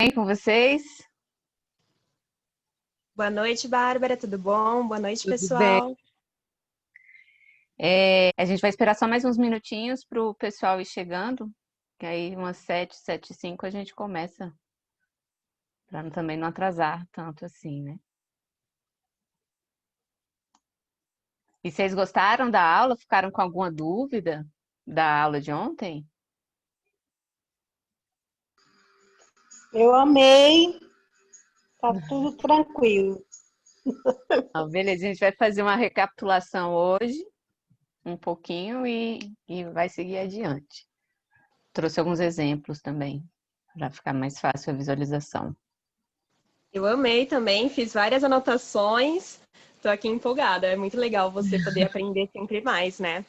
Bem com vocês? Boa noite, Bárbara, tudo bom? Boa noite, Tudo bem. pessoal. A gente vai esperar só mais uns minutinhos para o pessoal ir chegando, que aí umas 7, 7:05 a gente começa, para também não atrasar tanto assim, né? E vocês gostaram da aula? Ficaram com alguma dúvida da aula de ontem? Eu amei, tá tudo tranquilo. Então, beleza, a gente vai fazer uma recapitulação hoje, um pouquinho, e vai seguir adiante. Trouxe alguns exemplos também, para ficar mais fácil a visualização. Eu amei também, fiz várias anotações, tô aqui empolgada. É muito legal você poder aprender sempre mais, né?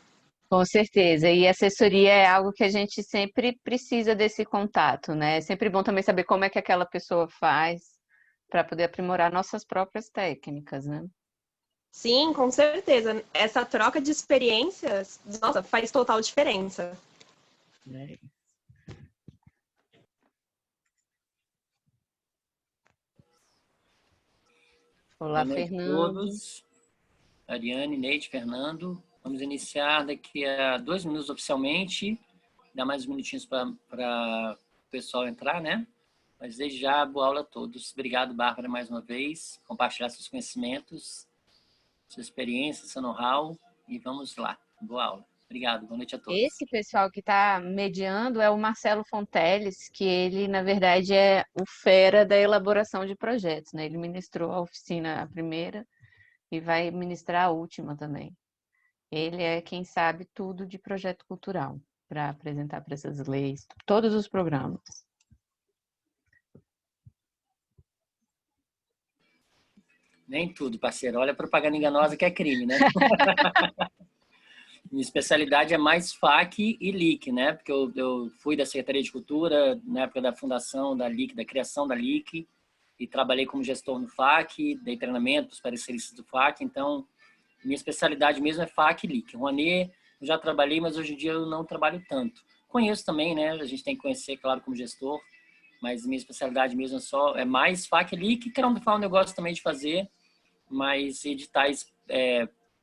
Com certeza. E assessoria é algo que a gente sempre precisa desse contato, né? É sempre bom também saber como é que aquela pessoa faz para poder aprimorar nossas próprias técnicas, né? Sim, com certeza. Essa troca de experiências, nossa, faz total diferença. Olá, Boa noite a Fernando. todos. Ariane, Neide, Fernando. Vamos iniciar daqui a 2 minutos oficialmente. Dá mais uns minutinhos para o pessoal entrar, né? Mas desde já, boa aula a todos. Obrigado, Bárbara, mais uma vez. Compartilhar seus conhecimentos, sua experiência, seu know-how. E vamos lá. Boa aula. Obrigado. Boa noite a todos. Esse pessoal que está mediando é o Marcelo Fonteles, que ele, na verdade, é o fera da elaboração de projetos, né? Ele ministrou a oficina a primeira e vai ministrar a última também. Ele é quem sabe tudo de projeto cultural para apresentar para essas leis, todos os programas. Nem tudo, parceiro. Olha a propaganda enganosa que é crime, né? Minha especialidade é mais FAQ e LIC, né? Porque eu fui da Secretaria de Cultura na época da fundação da LIC, da criação da LIC, e trabalhei como gestor no FAQ, dei treinamento para os pareceristas do FAQ, então minha especialidade mesmo é FAQ e LIC. Rouanet eu já trabalhei, mas hoje em dia eu não trabalho tanto. Conheço também, né? A gente tem que conhecer, claro, como gestor, mas minha especialidade mesmo é mais FAQ e LIC, que é um negócio também de fazer, mas editais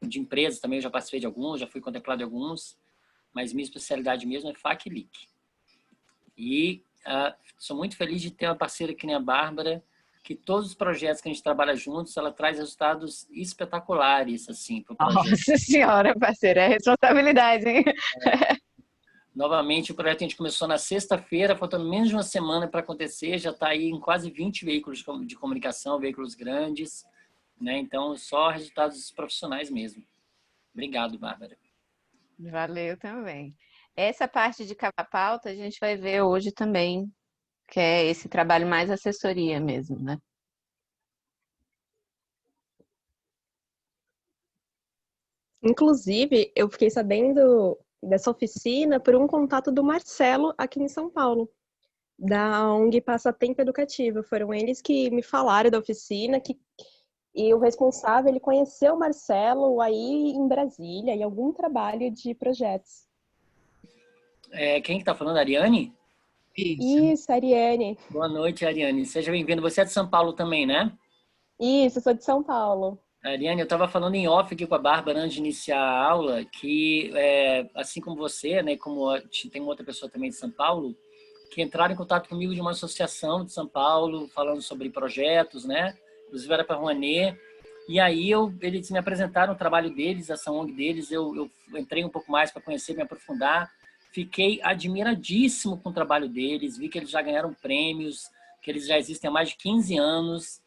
de empresas também eu já participei de alguns, já fui contemplado de alguns, mas minha especialidade mesmo é FAQ e LIC. E sou muito feliz de ter uma parceira que nem a Bárbara, que todos os projetos que a gente trabalha juntos, ela traz resultados espetaculares, assim, para o projeto. Nossa senhora, parceira, é responsabilidade, hein? Novamente, o projeto a gente começou na sexta-feira, faltando menos de uma semana para acontecer, já está aí em quase 20 veículos de comunicação, veículos grandes, né? Então, só resultados profissionais mesmo. Obrigado, Bárbara. Valeu também. Essa parte de capa pauta a gente vai ver hoje também, que é esse trabalho mais assessoria mesmo, né? Inclusive, eu fiquei sabendo dessa oficina por um contato do Marcelo aqui em São Paulo, da ONG Passatempo Educativo. Foram eles que me falaram da oficina, e o responsável, ele conheceu o Marcelo aí em Brasília, em algum trabalho de projetos. Quem que está falando? Ariane? Isso, Ariane. Boa noite, Ariane. Seja bem-vindo. Você é de São Paulo também, né? Isso, sou de São Paulo. Ariane, eu estava falando em off aqui com a Bárbara antes de iniciar a aula, que assim como você, né, como tem uma outra pessoa também de São Paulo, que entraram em contato comigo de uma associação de São Paulo, falando sobre projetos, né? Inclusive era para a Rouanet. E aí eles me apresentaram o trabalho deles, essa ONG deles, eu entrei um pouco mais para conhecer, me aprofundar. Fiquei admiradíssimo com o trabalho deles, vi que eles já ganharam prêmios, que eles já existem há mais de 15 anos,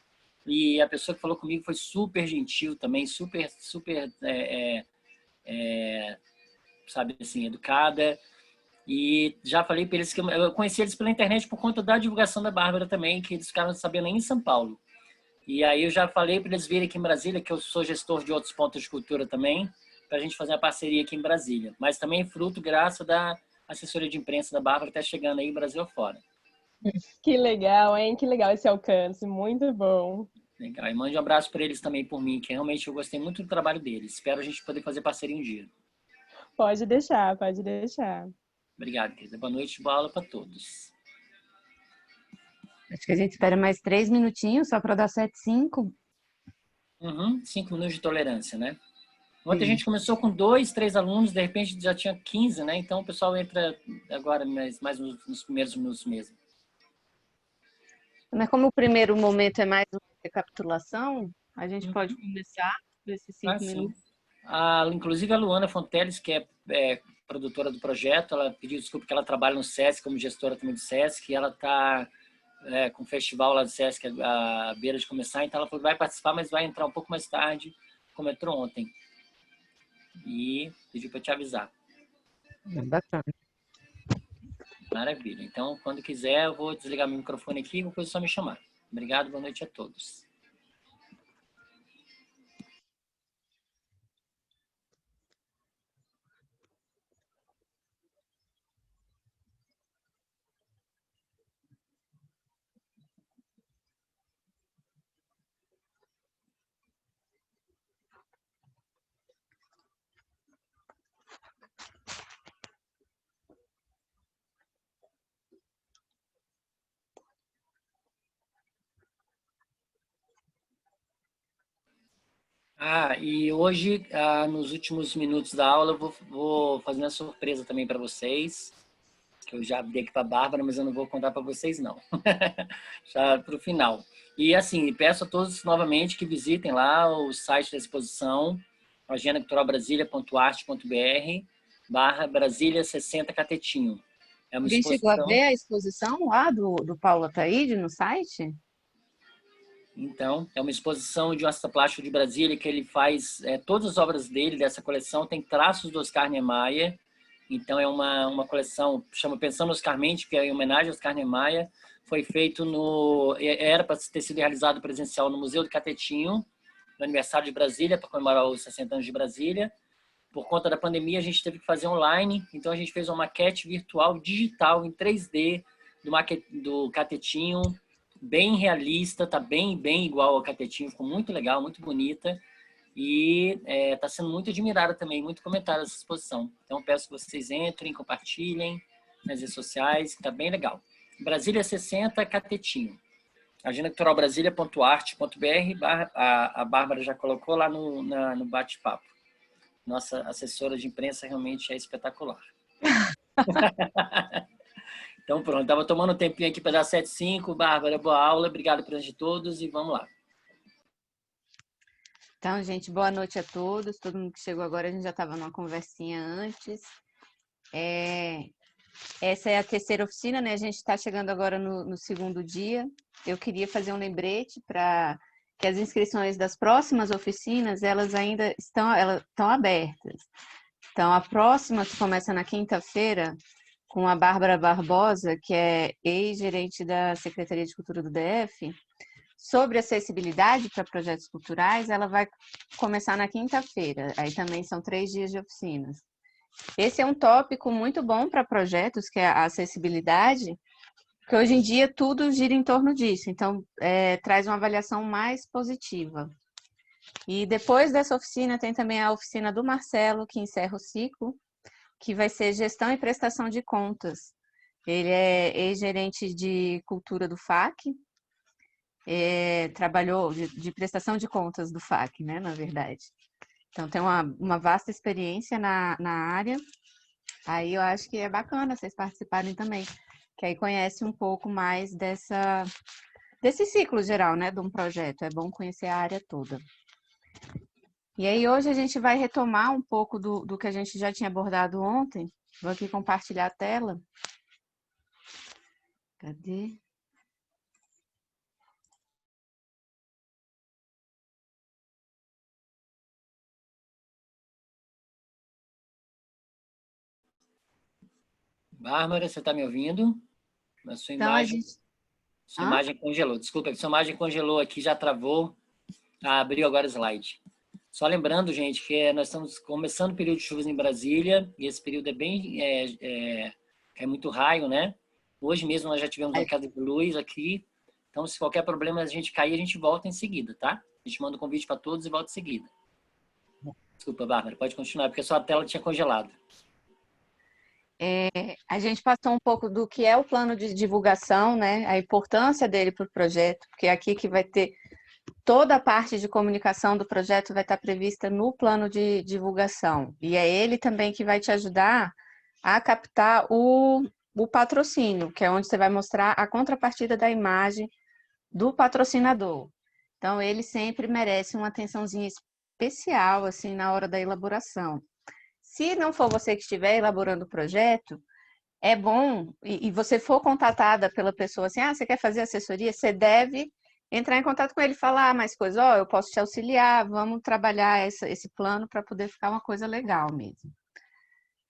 e a pessoa que falou comigo foi super gentil também, super, super, sabe assim, educada. E já falei para eles que eu conheci eles pela internet por conta da divulgação da Bárbara também, que eles ficaram sabendo aí em São Paulo. E aí eu já falei para eles virem aqui em Brasília, que eu sou gestor de outros pontos de cultura também, para a gente fazer uma parceria aqui em Brasília. Mas também fruto graças da assessoria de imprensa da Bárbara, está chegando aí Brasil afora. Que legal, hein? Que legal esse alcance, muito bom. Legal. E mande um abraço para eles também por mim, que realmente eu gostei muito do trabalho deles. Espero a gente poder fazer parceria um dia. Pode deixar, pode deixar. Obrigado, querida. Boa noite, boa aula para todos. Acho que a gente espera mais 3 minutinhos só para dar 7:05. 5 minutos de tolerância, né? Ontem a gente começou com 2, 3 alunos, de repente já tinha 15, né? Então o pessoal entra agora mais nos primeiros minutos mesmo. Mas como o primeiro momento é mais uma recapitulação, a gente pode começar com esses 5 minutos. Inclusive a Luana Fonteles, que é produtora do projeto, ela pediu desculpa que ela trabalha no SESC como gestora também do SESC, e ela está com o festival lá do SESC à beira de começar, então ela falou, vai participar, mas vai entrar um pouco mais tarde, como entrou ontem. E pediu para te avisar. Bacana. Maravilha. Então, quando quiser, eu vou desligar meu microfone aqui e depois é só me chamar. Obrigado, boa noite a todos. E hoje, nos últimos minutos da aula, eu vou fazer uma surpresa também para vocês, que eu já dei aqui para a Bárbara, mas eu não vou contar para vocês, não. Já para o final. E, assim, peço a todos novamente que visitem lá o site da exposição, agendaculturalbrasilia.arte.br/Brasília 60 Catetinho. É uma Alguém chegou a exposição... ver a exposição lá do Paulo Ataíde no site? Então, é uma exposição de um artista plástico de Brasília que ele faz, todas as obras dele, dessa coleção, tem traços do Oscar Niemeyer. Então, é uma coleção, chama Pensando Oscar Mente, que é em homenagem ao Oscar Niemeyer. Foi feito era para ter sido realizado presencial no Museu do Catetinho, no aniversário de Brasília, para comemorar os 60 anos de Brasília. Por conta da pandemia, a gente teve que fazer online, então a gente fez uma maquete virtual, digital, em 3D, do Catetinho, bem realista, tá bem igual ao Catetinho, ficou muito legal, muito bonita e está sendo muito admirada também, muito comentada essa exposição. Então peço que vocês entrem, compartilhem nas redes sociais, que tá bem legal. Brasília 60 Catetinho. agendaculturalbrasilia.arte.br, a Bárbara já colocou lá no bate-papo. Nossa assessora de imprensa realmente é espetacular. Então, pronto, estava tomando um tempinho aqui para dar 7:05. Bárbara, boa aula, obrigado por de todos e vamos lá. Então, gente, boa noite a todos. Todo mundo que chegou agora, a gente já estava numa conversinha antes. Essa é a terceira oficina, né? A gente está chegando agora no segundo dia. Eu queria fazer um lembrete para que as inscrições das próximas oficinas, elas ainda estão abertas. Então, a próxima, que começa na quinta-feira, com a Bárbara Barbosa, que é ex-gerente da Secretaria de Cultura do DF, sobre acessibilidade para projetos culturais, ela vai começar na quinta-feira. Aí também são 3 dias de oficinas. Esse é um tópico muito bom para projetos, que é a acessibilidade, porque hoje em dia tudo gira em torno disso. Então, traz uma avaliação mais positiva. E depois dessa oficina, tem também a oficina do Marcelo, que encerra o ciclo, que vai ser gestão e prestação de contas. Ele é ex-gerente de cultura do FAC, trabalhou de prestação de contas do FAC, né, na verdade. Então, tem uma vasta experiência na área. Aí eu acho que é bacana vocês participarem também, que aí conhece um pouco mais desse ciclo geral, né, de um projeto. É bom conhecer a área toda. E aí hoje a gente vai retomar um pouco do que a gente já tinha abordado ontem. Vou aqui compartilhar a tela. Cadê? Bárbara, você está me ouvindo? A sua Então, imagem, sua imagem congelou. Desculpa, sua imagem congelou aqui, já travou. Abriu agora o slide. Só lembrando, gente, que nós estamos começando o período de chuvas em Brasília, e esse período é muito raio, né? Hoje mesmo nós já tivemos uma queda de luz aqui, então se qualquer problema a gente cair, a gente volta em seguida, tá? A gente manda um convite para todos e volta em seguida. Desculpa, Bárbara, pode continuar, porque a sua tela tinha congelado. A gente passou um pouco do que é o plano de divulgação, né? A importância dele para o projeto, porque é aqui que vai ter toda a parte de comunicação do projeto vai estar prevista no plano de divulgação. E é ele também que vai te ajudar a captar o patrocínio, que é onde você vai mostrar a contrapartida da imagem do patrocinador. Então, ele sempre merece uma atençãozinha especial, assim, na hora da elaboração. Se não for você que estiver elaborando o projeto, é bom, e você for contatada pela pessoa assim, você quer fazer assessoria, você deve entrar em contato com ele e falar mais coisas, eu posso te auxiliar, vamos trabalhar esse plano para poder ficar uma coisa legal mesmo.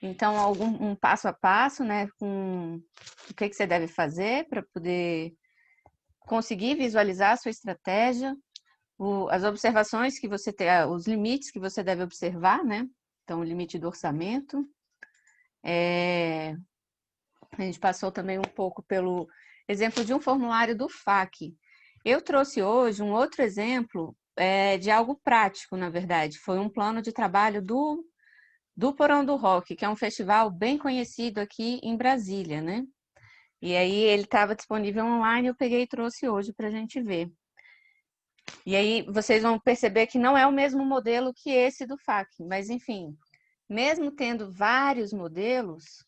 Então, um passo a passo, né, com o que você deve fazer para poder conseguir visualizar a sua estratégia, as observações que você tem, os limites que você deve observar, né? Então, o limite do orçamento. A gente passou também um pouco pelo exemplo de um formulário do FAQ. Eu trouxe hoje um outro exemplo de algo prático, na verdade. Foi um plano de trabalho do Porão do Rock, que é um festival bem conhecido aqui em Brasília, né? E aí ele estava disponível online, eu peguei e trouxe hoje para a gente ver. E aí vocês vão perceber que não é o mesmo modelo que esse do FAQ, mas enfim, mesmo tendo vários modelos,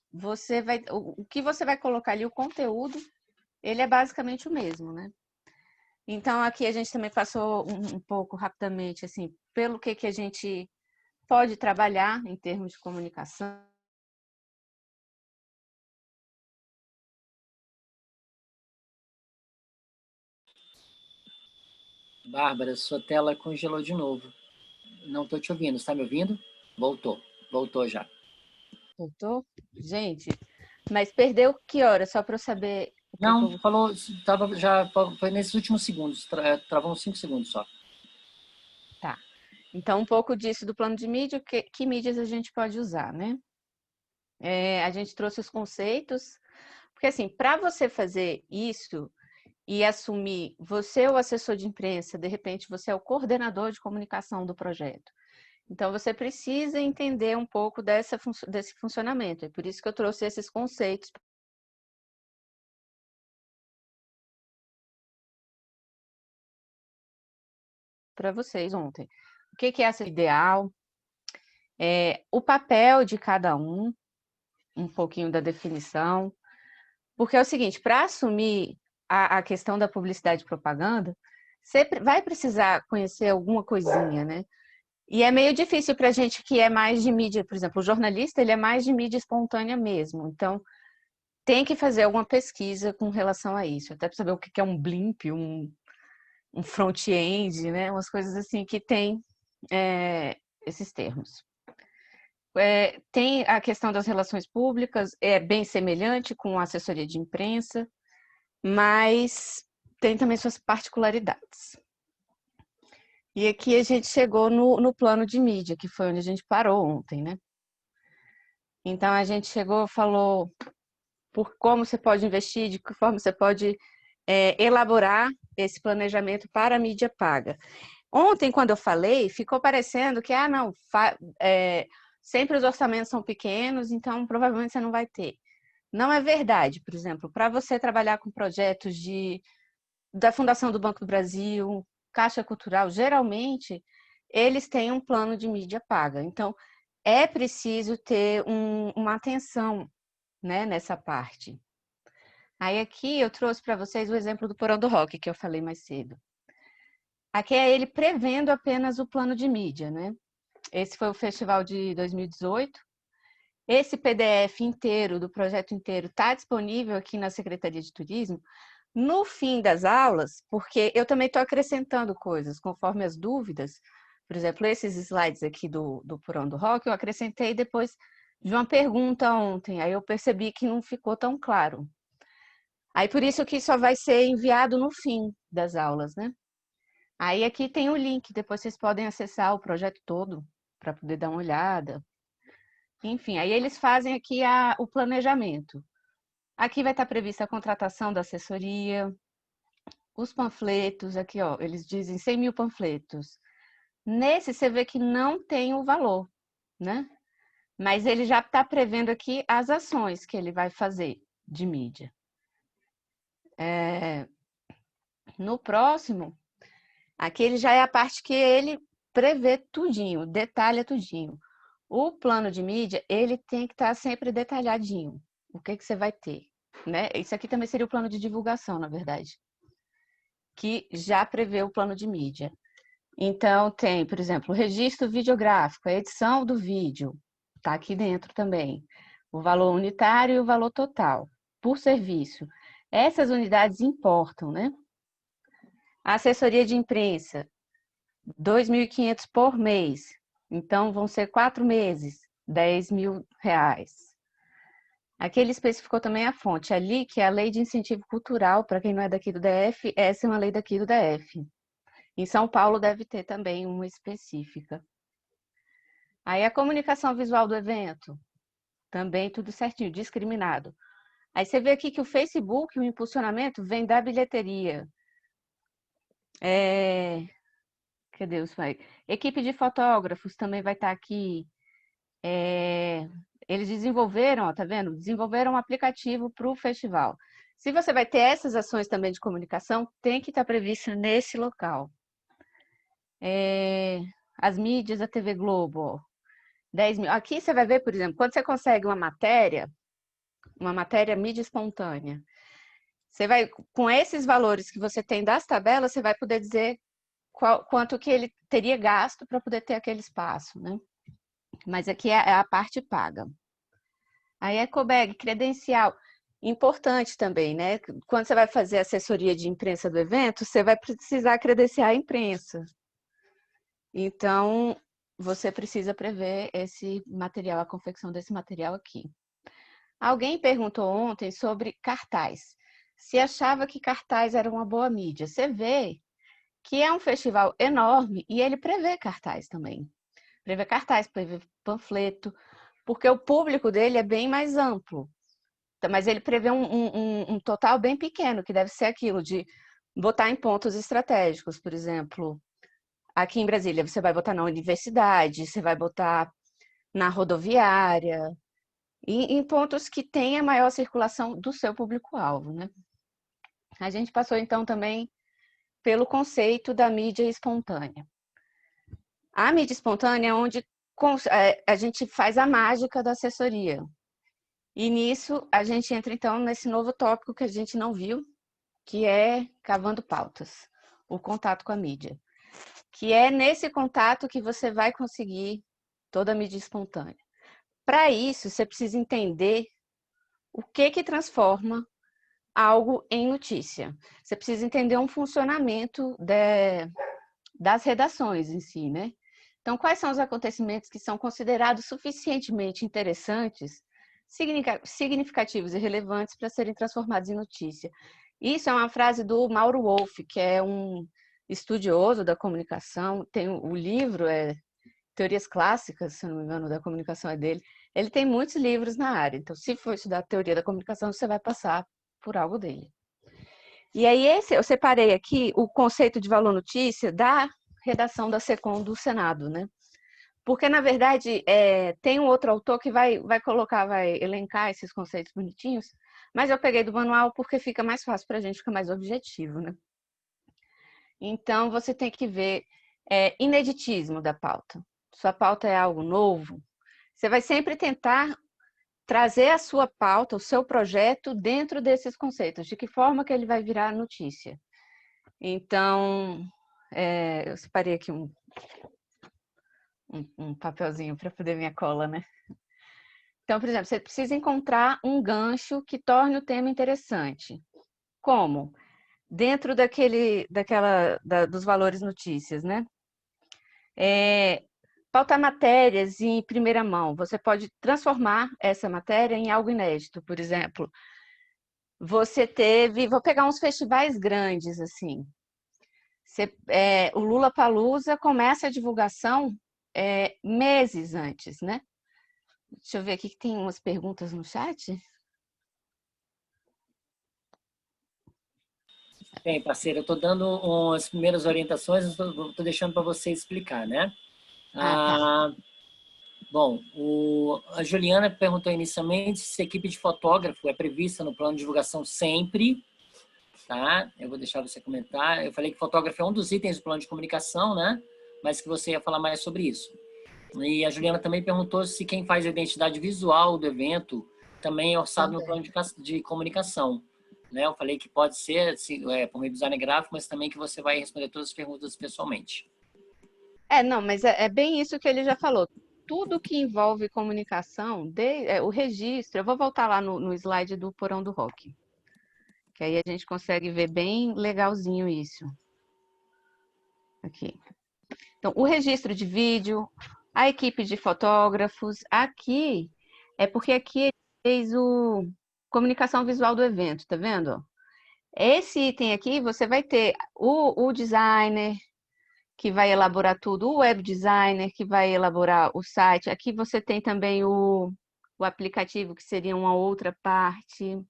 o que você vai colocar ali, o conteúdo, ele é basicamente o mesmo, né? Então aqui a gente também passou um pouco rapidamente, assim, pelo que a gente pode trabalhar em termos de comunicação. Bárbara, sua tela congelou de novo. Não estou te ouvindo. Está me ouvindo? Voltou. Voltou já. Voltou? Gente, mas perdeu que hora? Só para eu saber o que Não, eu... falou, já foi nesses últimos segundos. Travou uns 5 segundos só. Tá. Então, um pouco disso do plano de mídia, que mídias a gente pode usar, né? A gente trouxe os conceitos, porque assim, para você fazer isso e assumir, você é o assessor de imprensa, de repente você é o coordenador de comunicação do projeto. Então, você precisa entender um pouco desse funcionamento. É por isso que eu trouxe esses conceitos para vocês ontem. O que é essa ideal? O papel de cada um pouquinho da definição. Porque é o seguinte, para assumir a questão da publicidade e propaganda, você vai precisar conhecer alguma coisinha, né? E é meio difícil para a gente que é mais de mídia, por exemplo, o jornalista, ele é mais de mídia espontânea mesmo. Então, tem que fazer alguma pesquisa com relação a isso, até para saber o que é um blimp, um front-end, né? Umas coisas assim que tem esses termos. Tem a questão das relações públicas, é bem semelhante com a assessoria de imprensa, mas tem também suas particularidades. E aqui a gente chegou no plano de mídia, que foi onde a gente parou ontem, né? Então a gente chegou, falou por como você pode investir, de que forma você pode elaborar esse planejamento para a mídia paga. Ontem, quando eu falei, ficou parecendo que, sempre os orçamentos são pequenos, então provavelmente você não vai ter. Não é verdade, por exemplo, para você trabalhar com projetos da Fundação do Banco do Brasil, Caixa Cultural, geralmente eles têm um plano de mídia paga. Então, é preciso ter uma atenção, né, nessa parte. Aí aqui eu trouxe para vocês o exemplo do Porão do Rock, que eu falei mais cedo. Aqui é ele prevendo apenas o plano de mídia, né? Esse foi o festival de 2018. Esse PDF inteiro, do projeto inteiro, está disponível aqui na Secretaria de Turismo. No fim das aulas, porque eu também estou acrescentando coisas, conforme as dúvidas. Por exemplo, esses slides aqui do Porão do Rock, eu acrescentei depois de uma pergunta ontem. Aí eu percebi que não ficou tão claro. Aí por isso que só vai ser enviado no fim das aulas, né? Aí aqui tem o link, depois vocês podem acessar o projeto todo para poder dar uma olhada. Enfim, aí eles fazem aqui o planejamento. Aqui vai estar prevista a contratação da assessoria, os panfletos, aqui ó, eles dizem 100 mil panfletos. Nesse você vê que não tem o valor, né? Mas ele já está prevendo aqui as ações que ele vai fazer de mídia. No próximo, aquele já é a parte que ele prevê tudinho, detalha tudinho. O plano de mídia, ele tem que estar sempre detalhadinho. O que você vai ter, né? Isso aqui também seria o plano de divulgação, na verdade, que já prevê o plano de mídia. Então, tem, por exemplo, o registro videográfico, a edição do vídeo, está aqui dentro também. O valor unitário e o valor total, por serviço. Essas unidades importam, né? A assessoria de imprensa, R$ 2.500 por mês. Então, vão ser 4 meses, R$ 10.000. Aqui ele especificou também a fonte. Ali, que é a Lei de Incentivo Cultural, para quem não é daqui do DF, essa é uma lei daqui do DF. Em São Paulo deve ter também uma específica. Aí a comunicação visual do evento, também tudo certinho, discriminado. Aí você vê aqui que o Facebook, o impulsionamento, vem da bilheteria. Cadê os pai? Equipe de fotógrafos também vai estar aqui. Eles desenvolveram, ó, tá vendo? Desenvolveram um aplicativo para o festival. Se você vai ter essas ações também de comunicação, tem que estar previsto nesse local. As mídias da TV Globo, ó, 10 mil. Aqui você vai ver, por exemplo, quando você consegue uma matéria mídia espontânea, você vai, com esses valores que você tem das tabelas, você vai poder dizer quanto que ele teria gasto para poder ter aquele espaço, né? Mas aqui é a parte paga. Aí Ecobag, credencial, importante também, né? Quando você vai fazer assessoria de imprensa do evento, você vai precisar credenciar a imprensa. Então, você precisa prever esse material, a confecção desse material aqui. Alguém perguntou ontem sobre cartaz. Se achava que cartaz era uma boa mídia. Você vê que é um festival enorme e ele prevê cartaz também. Prevê cartaz, prevê panfleto, porque o público dele é bem mais amplo. Mas ele prevê um total bem pequeno, que deve ser aquilo de botar em pontos estratégicos, por exemplo. Aqui em Brasília, você vai botar na universidade, você vai botar na rodoviária, e em pontos que tenha maior circulação do seu público-alvo, né? A gente passou, então, também pelo conceito da mídia espontânea. A mídia espontânea é onde a gente faz a mágica da assessoria. E nisso, a gente entra, então, nesse novo tópico que a gente não viu, que é cavando pautas, o contato com a mídia. Que é nesse contato que você vai conseguir toda a mídia espontânea. Para isso, você precisa entender o que transforma algo em notícia. Você precisa entender um funcionamento das redações em si, né? Então, quais são os acontecimentos que são considerados suficientemente interessantes, significativos e relevantes para serem transformados em notícia? Isso é uma frase do Mauro Wolff, que é um estudioso da comunicação. Tem o livro, Teorias Clássicas, se não me engano, da comunicação é dele. Ele tem muitos livros na área. Então, se for estudar teoria da comunicação, você vai passar por algo dele. E aí, eu separei aqui o conceito de valor notícia da redação da SECOM do Senado, né? Porque, na verdade, tem um outro autor que vai elencar esses conceitos bonitinhos, mas eu peguei do manual porque fica mais fácil para a gente, fica mais objetivo, né? Então, você tem que ver ineditismo da pauta. Sua pauta é algo novo, você vai sempre tentar trazer a sua pauta, o seu projeto dentro desses conceitos, de que forma que ele vai virar notícia. Então, eu separei aqui um papelzinho para poder minha cola, né? Então, por exemplo, você precisa encontrar um gancho que torne o tema interessante. Como? Dentro dos valores notícias, né? Pautar matérias em primeira mão. Você pode transformar essa matéria em algo inédito. Por exemplo, vou pegar uns festivais grandes, assim. O Lollapalooza começa a divulgação meses antes, né? Deixa eu ver aqui que tem umas perguntas no chat. Bem, parceiro, eu estou dando as primeiras orientações, estou deixando para você explicar, né? Tá. Bom, a Juliana perguntou inicialmente se a equipe de fotógrafo é prevista no plano de divulgação sempre, tá? Eu vou deixar você comentar. Eu falei que fotógrafo é um dos itens do plano de comunicação, né? Mas que você ia falar mais sobre isso. E a Juliana também perguntou se quem faz a identidade visual do evento também é orçado no plano de comunicação. Né? Eu falei que pode ser assim, por meio do design gráfico, mas também que você vai responder todas as perguntas pessoalmente. Não, mas é bem isso que ele já falou. Tudo que envolve comunicação, o registro, eu vou voltar lá no slide do Porão do Rock, que aí a gente consegue ver bem legalzinho isso. Aqui. Então, o registro de vídeo, a equipe de fotógrafos, aqui, é porque aqui ele fez o comunicação visual do evento, tá vendo? Esse item aqui, você vai ter o designer, que vai elaborar tudo, o web designer, que vai elaborar o site. Aqui você tem também o aplicativo, que seria uma outra parte.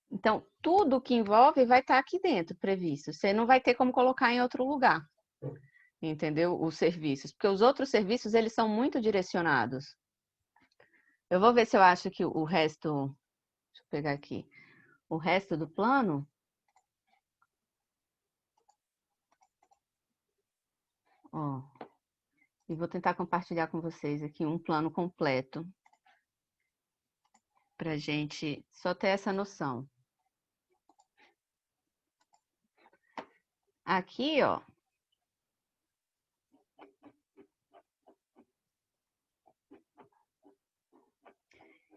Então, tudo que envolve vai estar aqui dentro, previsto. Você não vai ter como colocar em outro lugar, entendeu? Os serviços, porque os outros serviços, eles são muito direcionados. Eu vou ver se eu acho que o resto... Deixa eu pegar aqui. O resto do plano... Ó, e vou tentar compartilhar com vocês aqui um plano completo para gente só ter essa noção. Aqui, ó,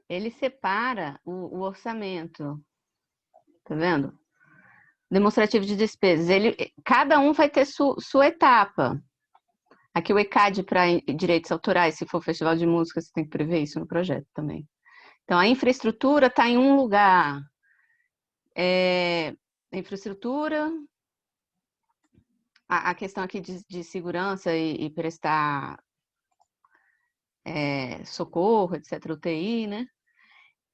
ele separa o orçamento, tá vendo? Demonstrativo de despesas. Cada um vai ter sua etapa. Aqui o ECAD para direitos autorais, se for festival de música, você tem que prever isso no projeto também. Então, a infraestrutura está em um lugar. A infraestrutura, a questão aqui de segurança e prestar socorro, etc., UTI, né?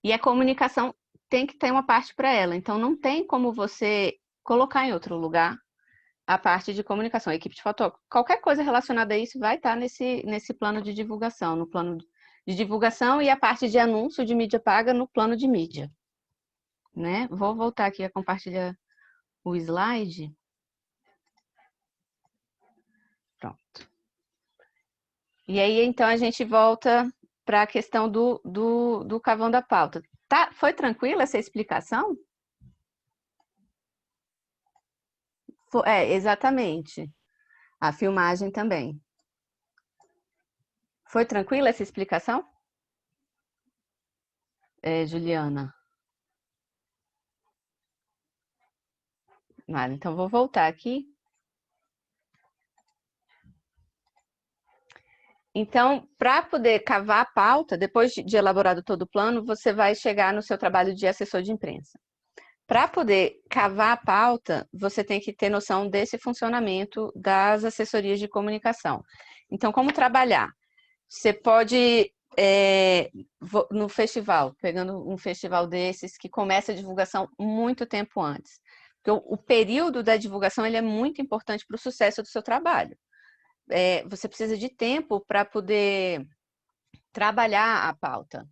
E a comunicação tem que ter uma parte para ela. Então, não tem como você colocar em outro lugar a parte de comunicação, a equipe de fotógrafo. Qualquer coisa relacionada a isso vai estar nesse plano de divulgação, no plano de divulgação, e a parte de anúncio de mídia paga no plano de mídia. Né? Vou voltar aqui a compartilhar o slide. Pronto. E aí, então, a gente volta para a questão do cavão da pauta. Tá? Foi tranquila essa explicação? Exatamente. A filmagem também. Foi tranquila essa explicação? Juliana? Vale, então vou voltar aqui. Então, para poder cavar a pauta, depois de elaborado todo o plano, você vai chegar no seu trabalho de assessor de imprensa. Para poder cavar a pauta, você tem que ter noção desse funcionamento das assessorias de comunicação. Então, como trabalhar? Você pode, no festival, pegando um festival desses, que começa a divulgação muito tempo antes. Porque o período da divulgação ele é muito importante para o sucesso do seu trabalho. Você precisa de tempo para poder trabalhar a pauta.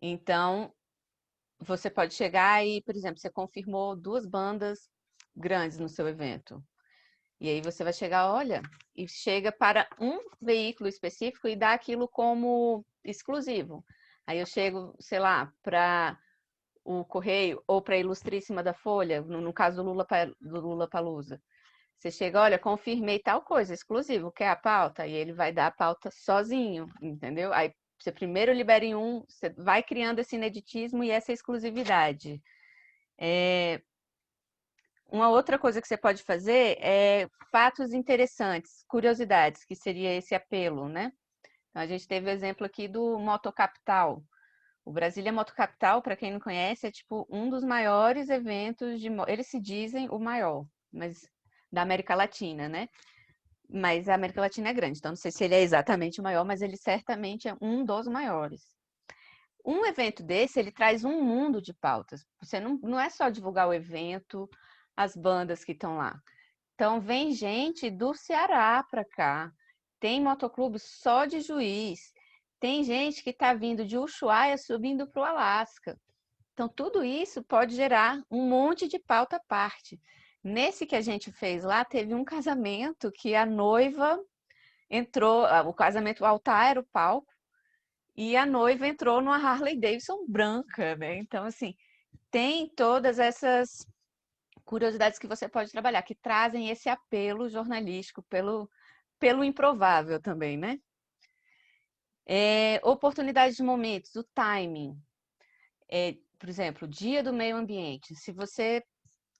Então, você pode chegar e, por exemplo, você confirmou 2 bandas grandes no seu evento. E aí você vai chegar, olha, e chega para um veículo específico e dá aquilo como exclusivo. Aí eu chego, sei lá, para o Correio ou para a Ilustríssima da Folha, no caso do Lula Palusa. Você chega, olha, confirmei tal coisa, exclusivo, quer a pauta? E ele vai dar a pauta sozinho, entendeu? Aí você primeiro libera em um, você vai criando esse ineditismo e essa exclusividade. Uma outra coisa que você pode fazer é fatos interessantes, curiosidades, que seria esse apelo, né? Então, a gente teve o exemplo aqui do Motocapital. O Brasília Motocapital, para quem não conhece, é tipo um dos maiores eventos de... Eles se dizem o maior, mas da América Latina, né? Mas a América Latina é grande, então não sei se ele é exatamente o maior, mas ele certamente é um dos maiores. Um evento desse, ele traz um mundo de pautas. Você não é só divulgar o evento, as bandas que estão lá. Então, vem gente do Ceará para cá, tem motoclube só de Juiz, tem gente que está vindo de Ushuaia subindo para o Alasca. Então, tudo isso pode gerar um monte de pauta à parte. Nesse que a gente fez lá, teve um casamento que a noiva entrou, o casamento, o altar era o palco, e a noiva entrou numa Harley Davidson branca, né? Então, assim, tem todas essas curiosidades que você pode trabalhar, que trazem esse apelo jornalístico pelo improvável também, né? Oportunidades de momentos, o timing. Por exemplo, Dia do Meio Ambiente. Se você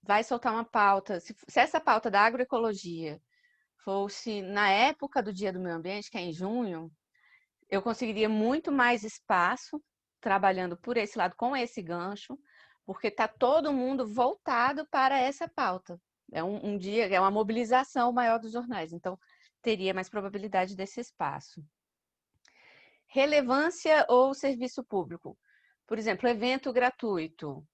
vai soltar uma pauta, se essa pauta da agroecologia fosse na época do Dia do Meio Ambiente, que é em junho, eu conseguiria muito mais espaço trabalhando por esse lado, com esse gancho, porque está todo mundo voltado para essa pauta. É um dia, é uma mobilização maior dos jornais, então teria mais probabilidade desse espaço. Relevância ou serviço público. Por exemplo, evento gratuito,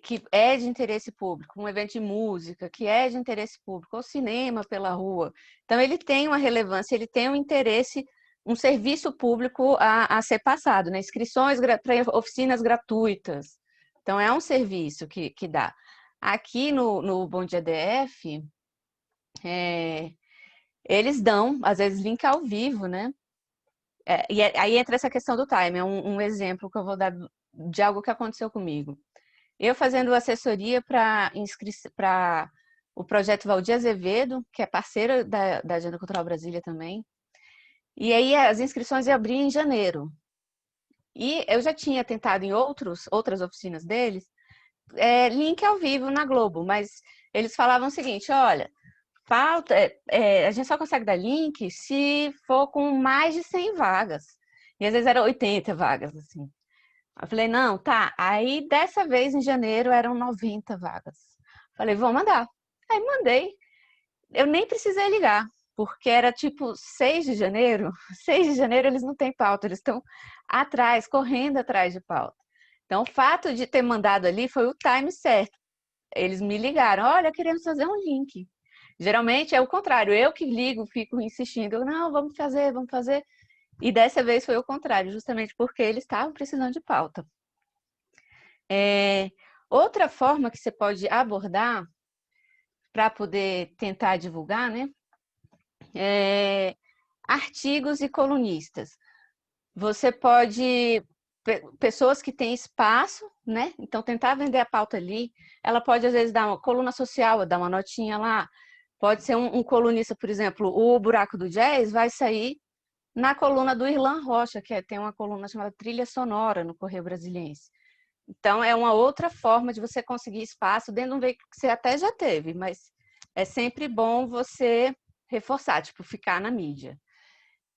que é de interesse público, um evento de música que é de interesse público, ou cinema pela rua. Então, ele tem uma relevância, ele tem um interesse, um serviço público a ser passado, né? Inscrições para oficinas gratuitas. Então, é um serviço que dá. Aqui no Bom Dia DF, eles dão, às vezes, link ao vivo, né? Aí entra essa questão do time, é um exemplo que eu vou dar de algo que aconteceu comigo. Eu fazendo assessoria para o projeto Valdir Azevedo, que é parceira da Agenda Cultural Brasília também. E aí as inscrições iam abrir em janeiro. E eu já tinha tentado em outras oficinas deles, link ao vivo na Globo, mas eles falavam o seguinte, olha, a gente só consegue dar link se for com mais de 100 vagas. E às vezes era 80 vagas, assim. Eu falei, não, tá. Aí, dessa vez, em janeiro, eram 90 vagas. Falei, vou mandar. Aí, mandei. Eu nem precisei ligar, porque era tipo 6 de janeiro. 6 de janeiro, eles não têm pauta, eles estão atrás, correndo atrás de pauta. Então, o fato de ter mandado ali foi o time certo. Eles me ligaram, olha, queremos fazer um link. Geralmente é o contrário, eu que ligo, fico insistindo, não, vamos fazer, vamos fazer. E dessa vez foi o contrário, justamente porque eles estavam precisando de pauta. Outra forma que você pode abordar para poder tentar divulgar, né? Artigos e colunistas. Você pode, pessoas que têm espaço, né? Então tentar vender a pauta ali, ela pode às vezes dar uma coluna social, dar uma notinha lá. Pode ser um colunista, por exemplo, o Buraco do Jazz vai sair na coluna do Irlan Rocha, que tem uma coluna chamada Trilha Sonora no Correio Brasiliense. Então, é uma outra forma de você conseguir espaço dentro de um veículo que você até já teve, mas é sempre bom você reforçar, tipo, ficar na mídia.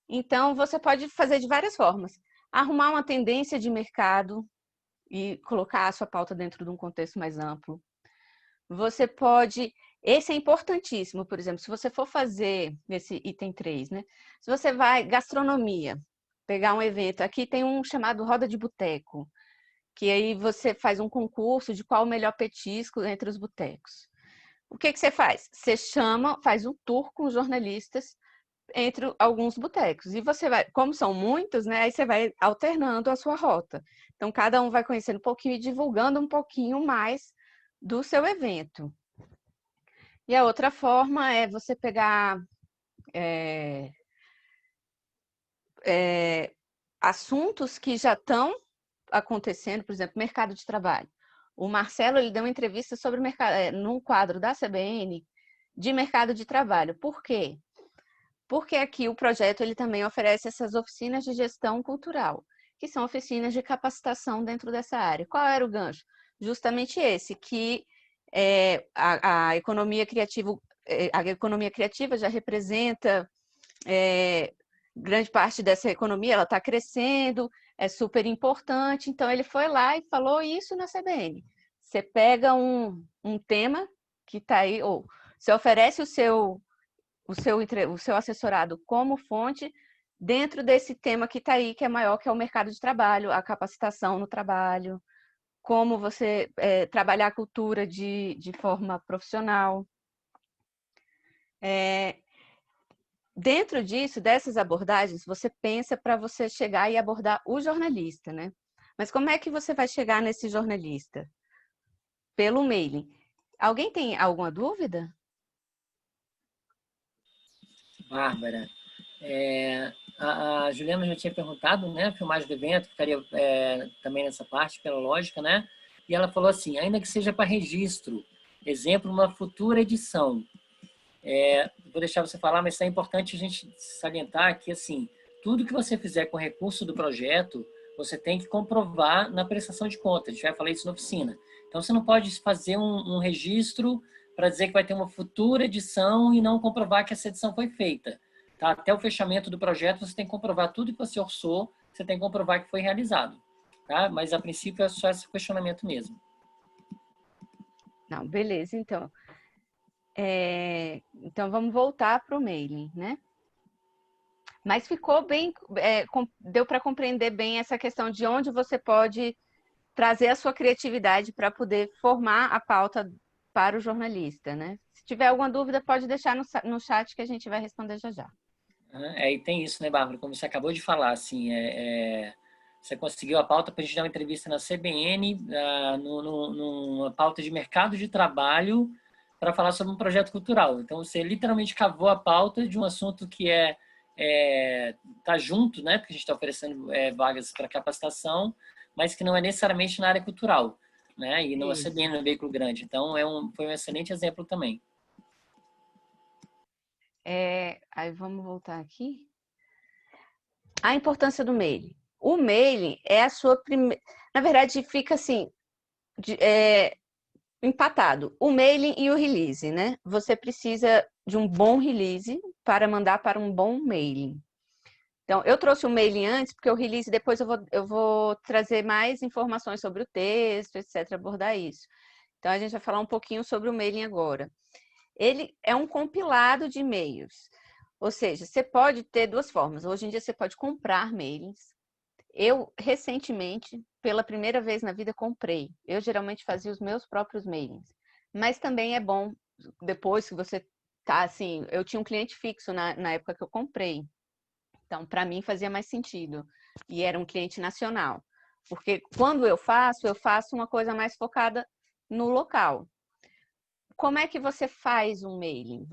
Então, você pode fazer de várias formas. Arrumar uma tendência de mercado e colocar a sua pauta dentro de um contexto mais amplo. Você pode... Esse é importantíssimo, por exemplo, se você for fazer esse item 3, né? Se você vai, gastronomia, pegar um evento, aqui tem um chamado Roda de Boteco, que aí você faz um concurso de qual o melhor petisco entre os botecos. O que você faz? Você faz um tour com os jornalistas entre alguns botecos. E você vai, como são muitos, né? Aí você vai alternando a sua rota. Então, cada um vai conhecendo um pouquinho e divulgando um pouquinho mais do seu evento. E a outra forma é você pegar assuntos que já estão acontecendo, por exemplo, mercado de trabalho. O Marcelo ele deu uma entrevista sobre num quadro da CBN de mercado de trabalho. Por quê? Porque aqui o projeto ele também oferece essas oficinas de gestão cultural, que são oficinas de capacitação dentro dessa área. Qual era o gancho? Justamente esse, que a economia criativa já representa grande parte dessa economia, ela está crescendo, é super importante. Então, ele foi lá e falou isso na CBN. Você pega um tema que está aí, ou você oferece o seu assessorado como fonte dentro desse tema que está aí, que é maior, que é o mercado de trabalho, a capacitação no trabalho, como você trabalhar a cultura de forma profissional. dentro disso, dessas abordagens, você pensa para você chegar e abordar o jornalista, né? Mas como é que você vai chegar nesse jornalista? Pelo mailing. Alguém tem alguma dúvida? Bárbara, a Juliana já tinha perguntado, né, a filmagem do evento, ficaria também nessa parte, pela lógica, né? E ela falou assim, ainda que seja para registro, exemplo, uma futura edição. Vou deixar você falar, mas é importante a gente salientar que, assim, tudo que você fizer com recurso do projeto, você tem que comprovar na prestação de contas. A gente vai falar isso na oficina. Então, você não pode fazer um registro para dizer que vai ter uma futura edição e não comprovar que essa edição foi feita. Tá? Até o fechamento do projeto, você tem que comprovar tudo que você orçou, você tem que comprovar que foi realizado. Tá? Mas, a princípio, é só esse questionamento mesmo. Não, beleza, então. Então, vamos voltar para o mailing, né? Mas ficou bem, deu para compreender bem essa questão de onde você pode trazer a sua criatividade para poder formar a pauta para o jornalista, né? Se tiver alguma dúvida, pode deixar no chat que a gente vai responder já já. E tem isso, né, Bárbara? Como você acabou de falar, assim, você conseguiu a pauta para a gente dar uma entrevista na CBN, numa pauta de mercado de trabalho, para falar sobre um projeto cultural. Então, você literalmente cavou a pauta de um assunto que tá junto, né? Porque a gente está oferecendo vagas para capacitação, mas que não é necessariamente na área cultural, né? E não é CBN, no veículo grande. Então, foi um excelente exemplo também. Aí vamos voltar aqui. A importância do mailing. O mailing é a sua primeira... Na verdade, fica assim, empatado. O mailing e o release, né? Você precisa de um bom release para mandar para um bom mailing. Então, eu trouxe o mailing antes, porque o release depois eu vou trazer mais informações sobre o texto, etc., abordar isso. Então, a gente vai falar um pouquinho sobre o mailing agora. Ele é um compilado de e-mails. Ou seja, você pode ter duas formas. Hoje em dia, você pode comprar mailings. Eu, recentemente, pela primeira vez na vida, comprei. Eu geralmente fazia os meus próprios mailings. Mas também é bom, depois que você tá assim... Eu tinha um cliente fixo na época que eu comprei. Então, para mim, fazia mais sentido. E era um cliente nacional. Porque quando eu faço uma coisa mais focada no local. Como é que você faz um mailing?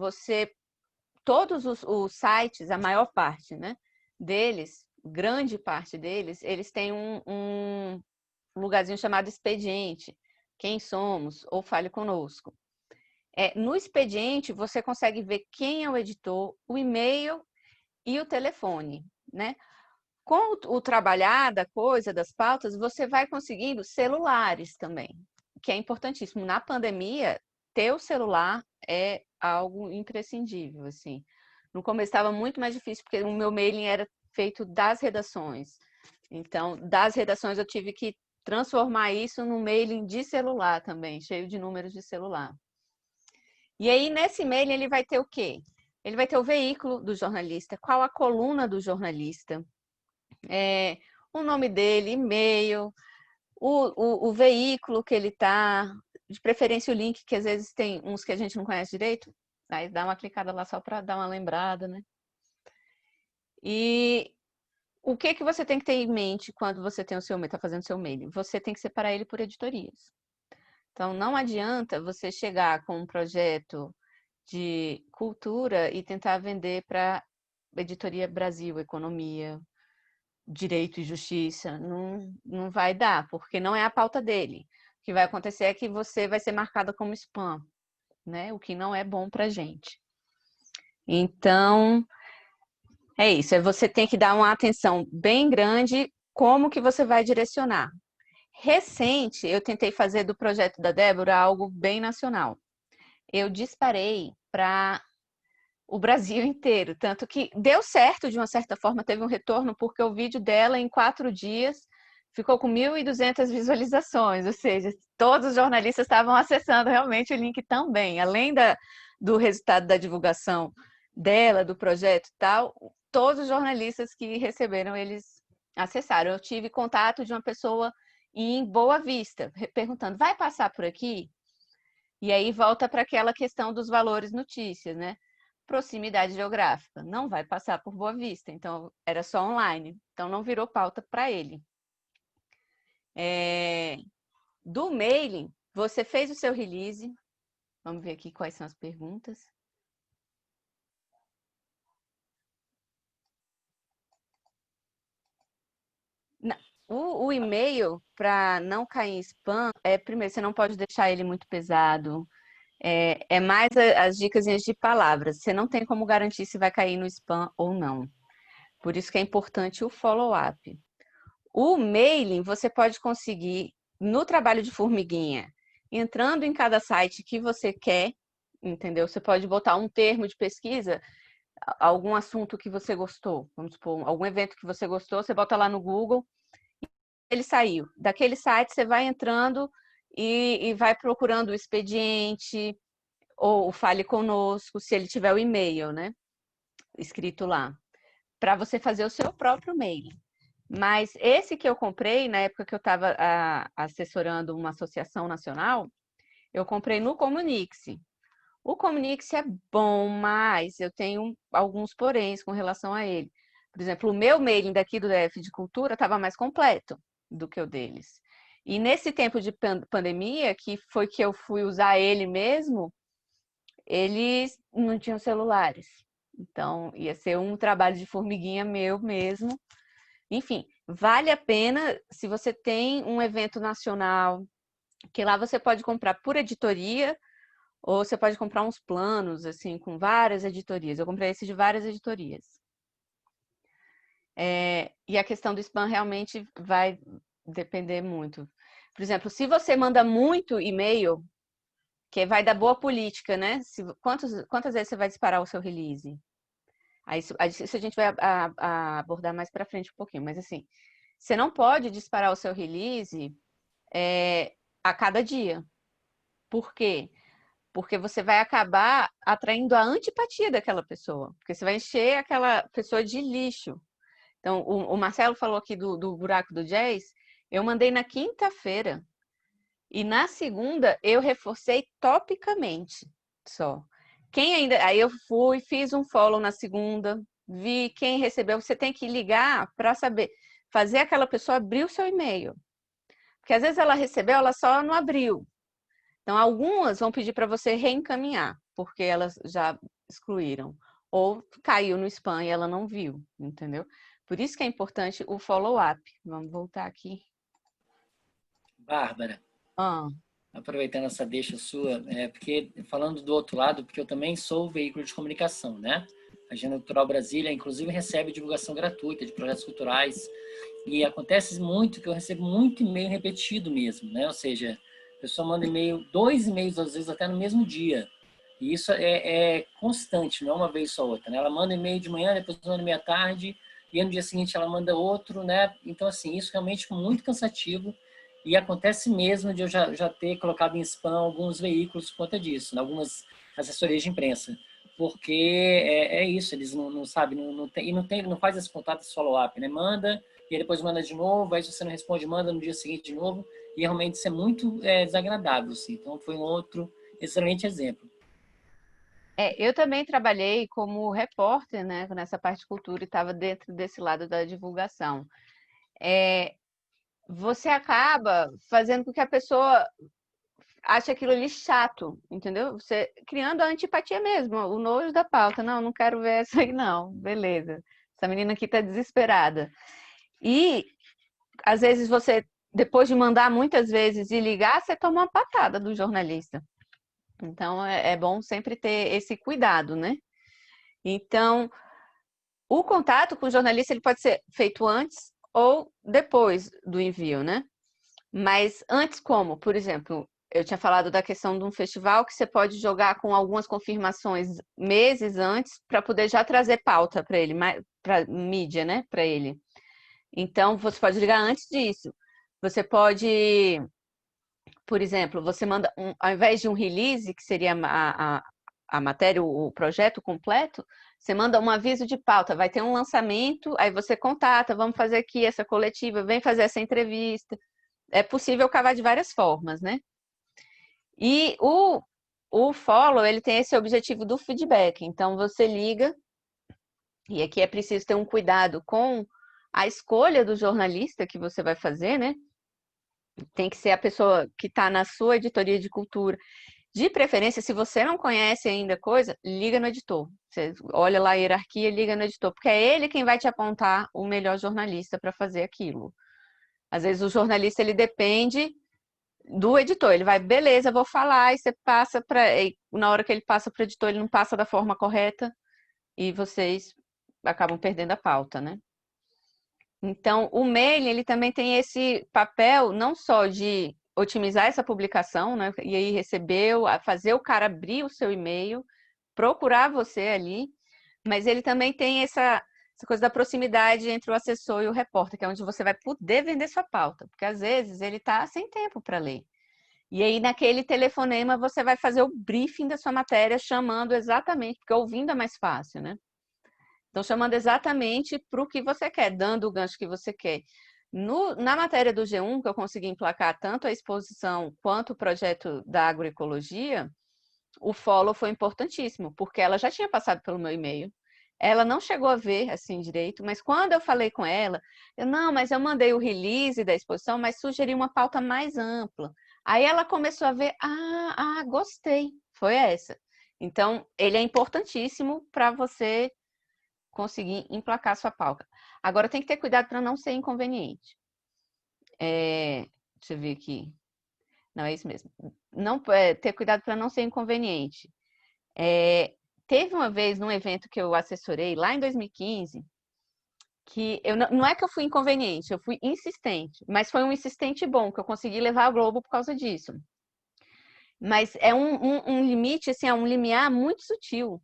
Todos os sites, a maior parte, né, deles, grande parte deles, eles têm um lugarzinho chamado expediente. Quem somos? Ou fale conosco. No expediente, você consegue ver quem é o editor, o e-mail e o telefone, né? Com o trabalhar da coisa, das pautas, você vai conseguindo celulares também, que é importantíssimo. Na pandemia, ter o celular é algo imprescindível, assim. No começo estava muito mais difícil, porque o meu mailing era feito das redações. Então, das redações eu tive que transformar isso num mailing de celular também, cheio de números de celular. E aí, nesse mailing, ele vai ter o quê? Ele vai ter o veículo do jornalista, qual a coluna do jornalista, o nome dele, e-mail, o veículo que ele está, de preferência o link, que às vezes tem uns que a gente não conhece direito, aí dá uma clicada lá só para dar uma lembrada, né? E o que você tem que ter em mente quando você tem está fazendo seu mailing? Você tem que separar ele por editorias. Então, não adianta você chegar com um projeto de cultura e tentar vender para editoria Brasil, Economia, Direito e Justiça. Não vai dar, porque não é a pauta dele. O que vai acontecer é que você vai ser marcada como spam, né? O que não é bom para a gente. Então, é isso. Você tem que dar uma atenção bem grande como que você vai direcionar. Recente, eu tentei fazer do projeto da Débora algo bem nacional. Eu disparei para o Brasil inteiro, tanto que deu certo de uma certa forma, teve um retorno, porque o vídeo dela em 4 dias ficou com 1.200 visualizações, ou seja, todos os jornalistas estavam acessando realmente o link também, além do resultado da divulgação dela, do projeto e tal, todos os jornalistas que receberam, eles acessaram. Eu tive contato de uma pessoa em Boa Vista, perguntando, vai passar por aqui? E aí volta para aquela questão dos valores notícias, né? proximidade geográfica, não vai passar por Boa Vista, então era só online, então não virou pauta para ele. Do mailing, você fez o seu release, vamos ver aqui quais são as perguntas. O e-mail, para não cair em spam, primeiro, você não pode deixar ele muito pesado. É mais as dicas de palavras. Você não tem como garantir se vai cair no spam ou não. Por isso que é importante o follow-up. O mailing você pode conseguir no trabalho de formiguinha, entrando em cada site que você quer, entendeu? Você pode botar um termo de pesquisa, algum assunto que você gostou, vamos supor, algum evento que você gostou, você bota lá no Google, ele saiu. Daquele site você vai entrando e vai procurando o expediente ou o Fale Conosco, se ele tiver o e-mail, né? Escrito lá, para você fazer o seu próprio mail. Mas esse que eu comprei, na época que eu estava assessorando uma associação nacional, eu comprei no Comunix. O Comunix é bom, mas eu tenho alguns poréns com relação a ele. Por exemplo, o meu mailing daqui do DF de Cultura estava mais completo do que o deles. E nesse tempo de pandemia, que foi que eu fui usar ele mesmo, eles não tinham celulares. Então, ia ser um trabalho de formiguinha meu mesmo. Enfim, vale a pena se você tem um evento nacional, que lá você pode comprar por editoria, ou você pode comprar uns planos, assim, com várias editorias. Eu comprei esse de várias editorias. E a questão do spam realmente vai depender muito. Por exemplo, se você manda muito e-mail, que vai dar boa política, né? Quantas vezes você vai disparar o seu release? Aí, isso a gente vai abordar mais para frente um pouquinho. Mas, assim, você não pode disparar o seu release a cada dia. Por quê? Porque você vai acabar atraindo a antipatia daquela pessoa. Porque você vai encher aquela pessoa de lixo. Então, o Marcelo falou aqui do buraco do jazz. Eu mandei na quinta-feira. E na segunda, eu reforcei topicamente só. Aí eu fui, fiz um follow na segunda, vi quem recebeu. Você tem que ligar para saber, fazer aquela pessoa abrir o seu e-mail. Porque às vezes ela recebeu, ela só não abriu. Então, algumas vão pedir para você reencaminhar, porque elas já excluíram. Ou caiu no spam e ela não viu, entendeu? Por isso que é importante o follow-up. Vamos voltar aqui. Bárbara, aproveitando essa deixa sua, porque falando do outro lado, porque eu também sou veículo de comunicação, né? A Agenda Cultural Brasília, inclusive, recebe divulgação gratuita de projetos culturais. E acontece muito que eu recebo muito e-mail repetido mesmo, né? Ou seja, a pessoa manda e-mail, 2 e-mails, às vezes até no mesmo dia. E isso é constante, não é uma vez só outra, né? Ela manda e-mail de manhã, depois manda e-mail à tarde, e no dia seguinte ela manda outro, né? Então, assim, isso realmente é muito cansativo. E acontece mesmo de eu já ter colocado em spam alguns veículos por conta disso, né? Algumas assessorias de imprensa. Porque é isso, eles não sabem, não faz esse contato, esse follow-up, né? Manda, e aí depois manda de novo, aí se você não responde, manda no dia seguinte de novo, e realmente isso é muito desagradável, assim. Então, foi um outro excelente exemplo. Eu também trabalhei como repórter, né, nessa parte de cultura e estava dentro desse lado da divulgação. Você acaba fazendo com que a pessoa ache aquilo ali chato, entendeu? Você criando a antipatia mesmo, o nojo da pauta. Não quero ver essa aí não, beleza. Essa menina aqui tá desesperada. E, às vezes, você, depois de mandar muitas vezes e ligar, você toma uma patada do jornalista. Então, é bom sempre ter esse cuidado, né? Então, o contato com o jornalista ele pode ser feito antes ou depois do envio, né? Mas antes como? Por exemplo, eu tinha falado da questão de um festival que você pode jogar com algumas confirmações meses antes para poder já trazer pauta para ele, para mídia, né? Para ele. Então, você pode ligar antes disso. Você pode, por exemplo, você manda, ao invés de um release, que seria a matéria, o projeto completo, você manda um aviso de pauta, vai ter um lançamento, aí você contata, vamos fazer aqui essa coletiva, vem fazer essa entrevista. É possível cavar de várias formas, né? E o follow, ele tem esse objetivo do feedback. Então, você liga, e aqui é preciso ter um cuidado com a escolha do jornalista que você vai fazer, né? Tem que ser a pessoa que está na sua editoria de cultura. De preferência, se você não conhece ainda coisa, liga no editor. Você olha lá a hierarquia, liga no editor, porque é ele quem vai te apontar o melhor jornalista para fazer aquilo. Às vezes o jornalista ele depende do editor, ele vai, beleza, vou falar, e você passa para. Na hora que ele passa para o editor, ele não passa da forma correta e vocês acabam perdendo a pauta, né? Então, o mail, ele também tem esse papel não só de otimizar essa publicação, né? E aí recebeu, fazer o cara abrir o seu e-mail, procurar você ali, mas ele também tem essa coisa da proximidade entre o assessor e o repórter, que é onde você vai poder vender sua pauta, porque às vezes ele está sem tempo para ler. E aí, naquele telefonema, você vai fazer o briefing da sua matéria, chamando exatamente, porque ouvindo é mais fácil, né? Então, chamando exatamente para o que você quer, dando o gancho que você quer. Na matéria do G1, que eu consegui emplacar tanto a exposição quanto o projeto da agroecologia, o follow foi importantíssimo, porque ela já tinha passado pelo meu e-mail. Ela não chegou a ver assim direito, mas quando eu falei com ela, mas eu mandei o release da exposição, mas sugeri uma pauta mais ampla. Aí ela começou a ver, gostei, foi essa. Então, ele é importantíssimo para você conseguir emplacar sua pauta. Agora, tem que ter cuidado para não ser inconveniente. Deixa eu ver aqui. Não, é isso mesmo. Ter cuidado para não ser inconveniente. Teve uma vez, num evento que eu assessorei, lá em 2015, que não é que eu fui inconveniente, eu fui insistente, mas foi um insistente bom, que eu consegui levar a Globo por causa disso. Mas é um limite, assim, é um limiar muito sutil,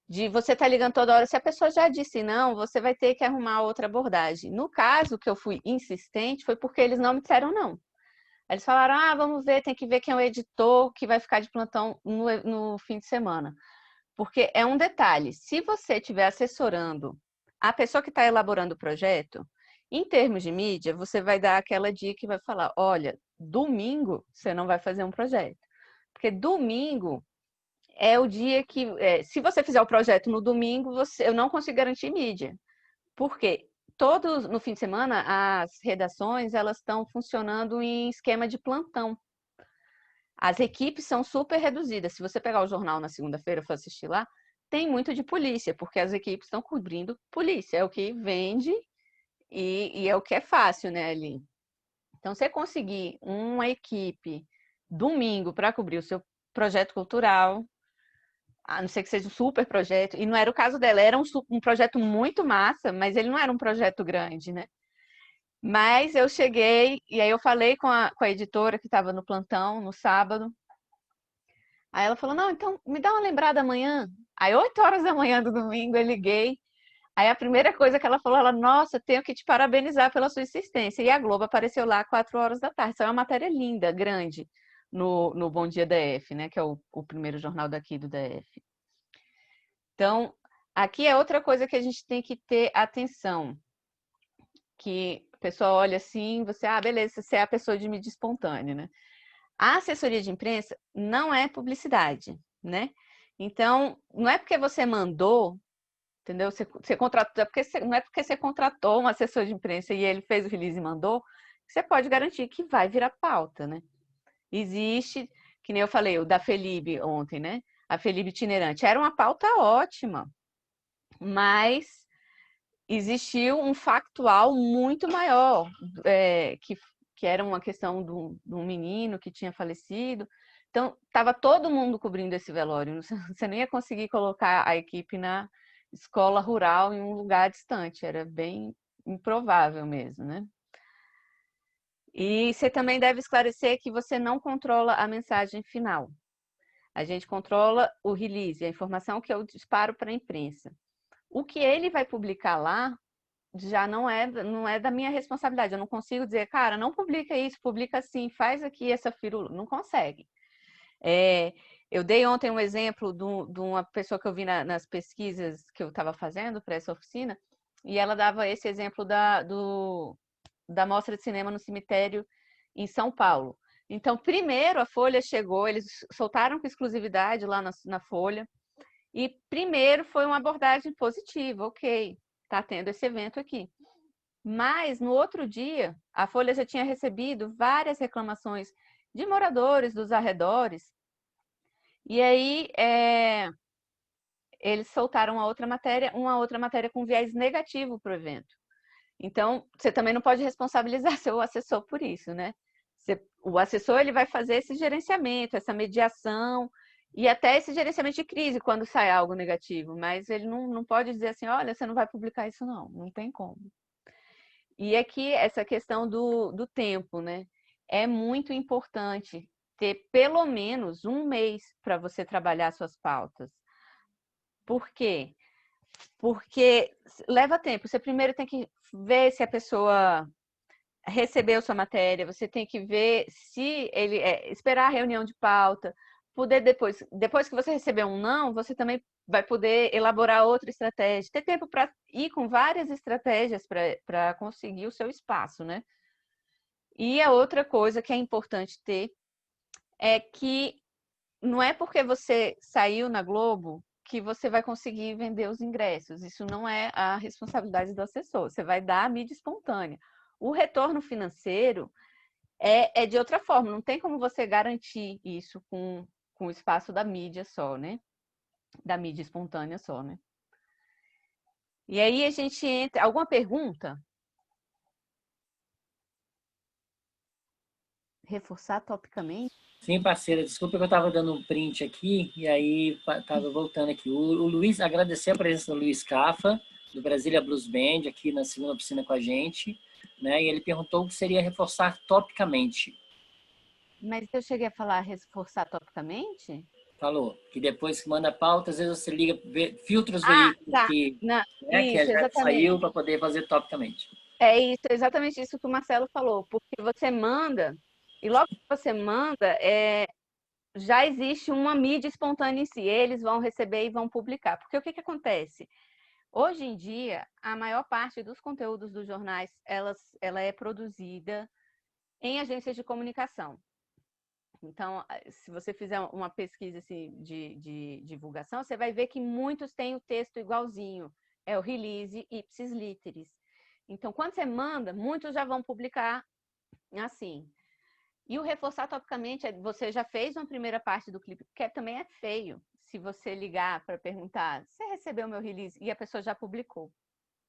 de você estar ligando toda hora. Se a pessoa já disse não, você vai ter que arrumar outra abordagem. No caso que eu fui insistente, foi porque eles não me disseram não. Eles falaram, vamos ver, tem que ver quem é o editor que vai ficar de plantão no fim de semana. Porque é um detalhe, se você estiver assessorando a pessoa que está elaborando o projeto, em termos de mídia, você vai dar aquela dica e vai falar, olha, domingo você não vai fazer um projeto. Porque domingo é o dia que, se você fizer o projeto no domingo, eu não consigo garantir mídia. Por quê? No fim de semana, as redações, elas estão funcionando em esquema de plantão. As equipes são super reduzidas. Se você pegar o jornal na segunda-feira e for assistir lá, tem muito de polícia, porque as equipes estão cobrindo polícia. É o que vende e é o que é fácil, né, ali. Então, você conseguir uma equipe domingo para cobrir o seu projeto cultural, a não ser que seja um super projeto, e não era o caso dela, era um projeto muito massa, mas ele não era um projeto grande, né? Mas eu cheguei, e aí eu falei com a editora que estava no plantão, no sábado. Aí ela falou, não, então me dá uma lembrada amanhã. Aí 8 horas da manhã do domingo eu liguei. Aí a primeira coisa que ela falou, nossa, tenho que te parabenizar pela sua insistência. E a Globo apareceu lá às 4 horas da tarde. Isso é uma matéria linda, grande, no Bom Dia DF, né? Que é o primeiro jornal daqui do DF. Então, aqui é outra coisa que a gente tem que ter atenção. Que a pessoa olha assim, você, beleza, você é a pessoa de mídia espontânea, né? A assessoria de imprensa não é publicidade, né? Então, não é porque você mandou, entendeu? Você contratou, não é porque você contratou um assessor de imprensa e ele fez o release e mandou, que você pode garantir que vai virar pauta, né? Existe, que nem eu falei, o da Felib ontem, né? A Felib itinerante. Era uma pauta ótima, mas existiu um factual muito maior, que era uma questão de um menino que tinha falecido. Então, estava todo mundo cobrindo esse velório. Você não ia conseguir colocar a equipe na escola rural em um lugar distante. Era bem improvável mesmo, né? E você também deve esclarecer que você não controla a mensagem final. A gente controla o release, a informação que eu disparo para a imprensa. O que ele vai publicar lá já não é da minha responsabilidade. Eu não consigo dizer, cara, não publica isso, publica assim, faz aqui essa firula. Não consegue. Eu dei ontem um exemplo de uma pessoa que eu vi nas pesquisas que eu estava fazendo para essa oficina, e ela dava esse exemplo da mostra de cinema no cemitério em São Paulo. Então, primeiro a Folha chegou, eles soltaram com exclusividade lá na Folha, e primeiro foi uma abordagem positiva, ok, está tendo esse evento aqui. Mas, no outro dia, a Folha já tinha recebido várias reclamações de moradores dos arredores, e aí eles soltaram uma outra matéria com viés negativo para o evento. Então, você também não pode responsabilizar seu assessor por isso, né? O assessor ele vai fazer esse gerenciamento, essa mediação e até esse gerenciamento de crise quando sai algo negativo, mas ele não pode dizer assim, olha, você não vai publicar isso não tem como. E aqui essa questão do tempo, né? É muito importante ter pelo menos um mês para você trabalhar suas pautas. Por quê? Porque leva tempo. Você primeiro tem que ver se a pessoa recebeu sua matéria, você tem que ver se ele esperar a reunião de pauta, poder depois que você receber um não, você também vai poder elaborar outra estratégia, ter tempo para ir com várias estratégias para conseguir o seu espaço, né? E a outra coisa que é importante ter é que não é porque você saiu na Globo que você vai conseguir vender os ingressos. Isso não é a responsabilidade do assessor. Você vai dar a mídia espontânea. O retorno financeiro é de outra forma. Não tem como você garantir isso com o espaço da mídia só, né? Da mídia espontânea só, né? E aí a gente entra... Alguma pergunta? Reforçar topicamente? Sim, parceira, desculpa que eu estava dando um print aqui e aí estava voltando aqui. O Luiz, agradecer a presença do Luiz Cafa, do Brasília Blues Band, aqui na segunda oficina com a gente, né? E ele perguntou o que seria reforçar topicamente. Mas eu cheguei a falar reforçar topicamente? Falou que depois que manda pauta, às vezes você liga, filtra os Ah, veículos tá. que, que Isso, já saiu exatamente. para poder fazer topicamente. É isso, exatamente isso que o Marcelo falou, porque você manda, e logo que você manda, já existe uma mídia espontânea em si, eles vão receber e vão publicar. Porque o que acontece? Hoje em dia, a maior parte dos conteúdos dos jornais, ela é produzida em agências de comunicação. Então, se você fizer uma pesquisa assim, de divulgação, você vai ver que muitos têm o texto igualzinho. É o release ipsis literis. Então, quando você manda, muitos já vão publicar assim. E o reforçar topicamente, você já fez uma primeira parte do clipe, que também é feio. Se você ligar para perguntar, você recebeu meu release? E a pessoa já publicou,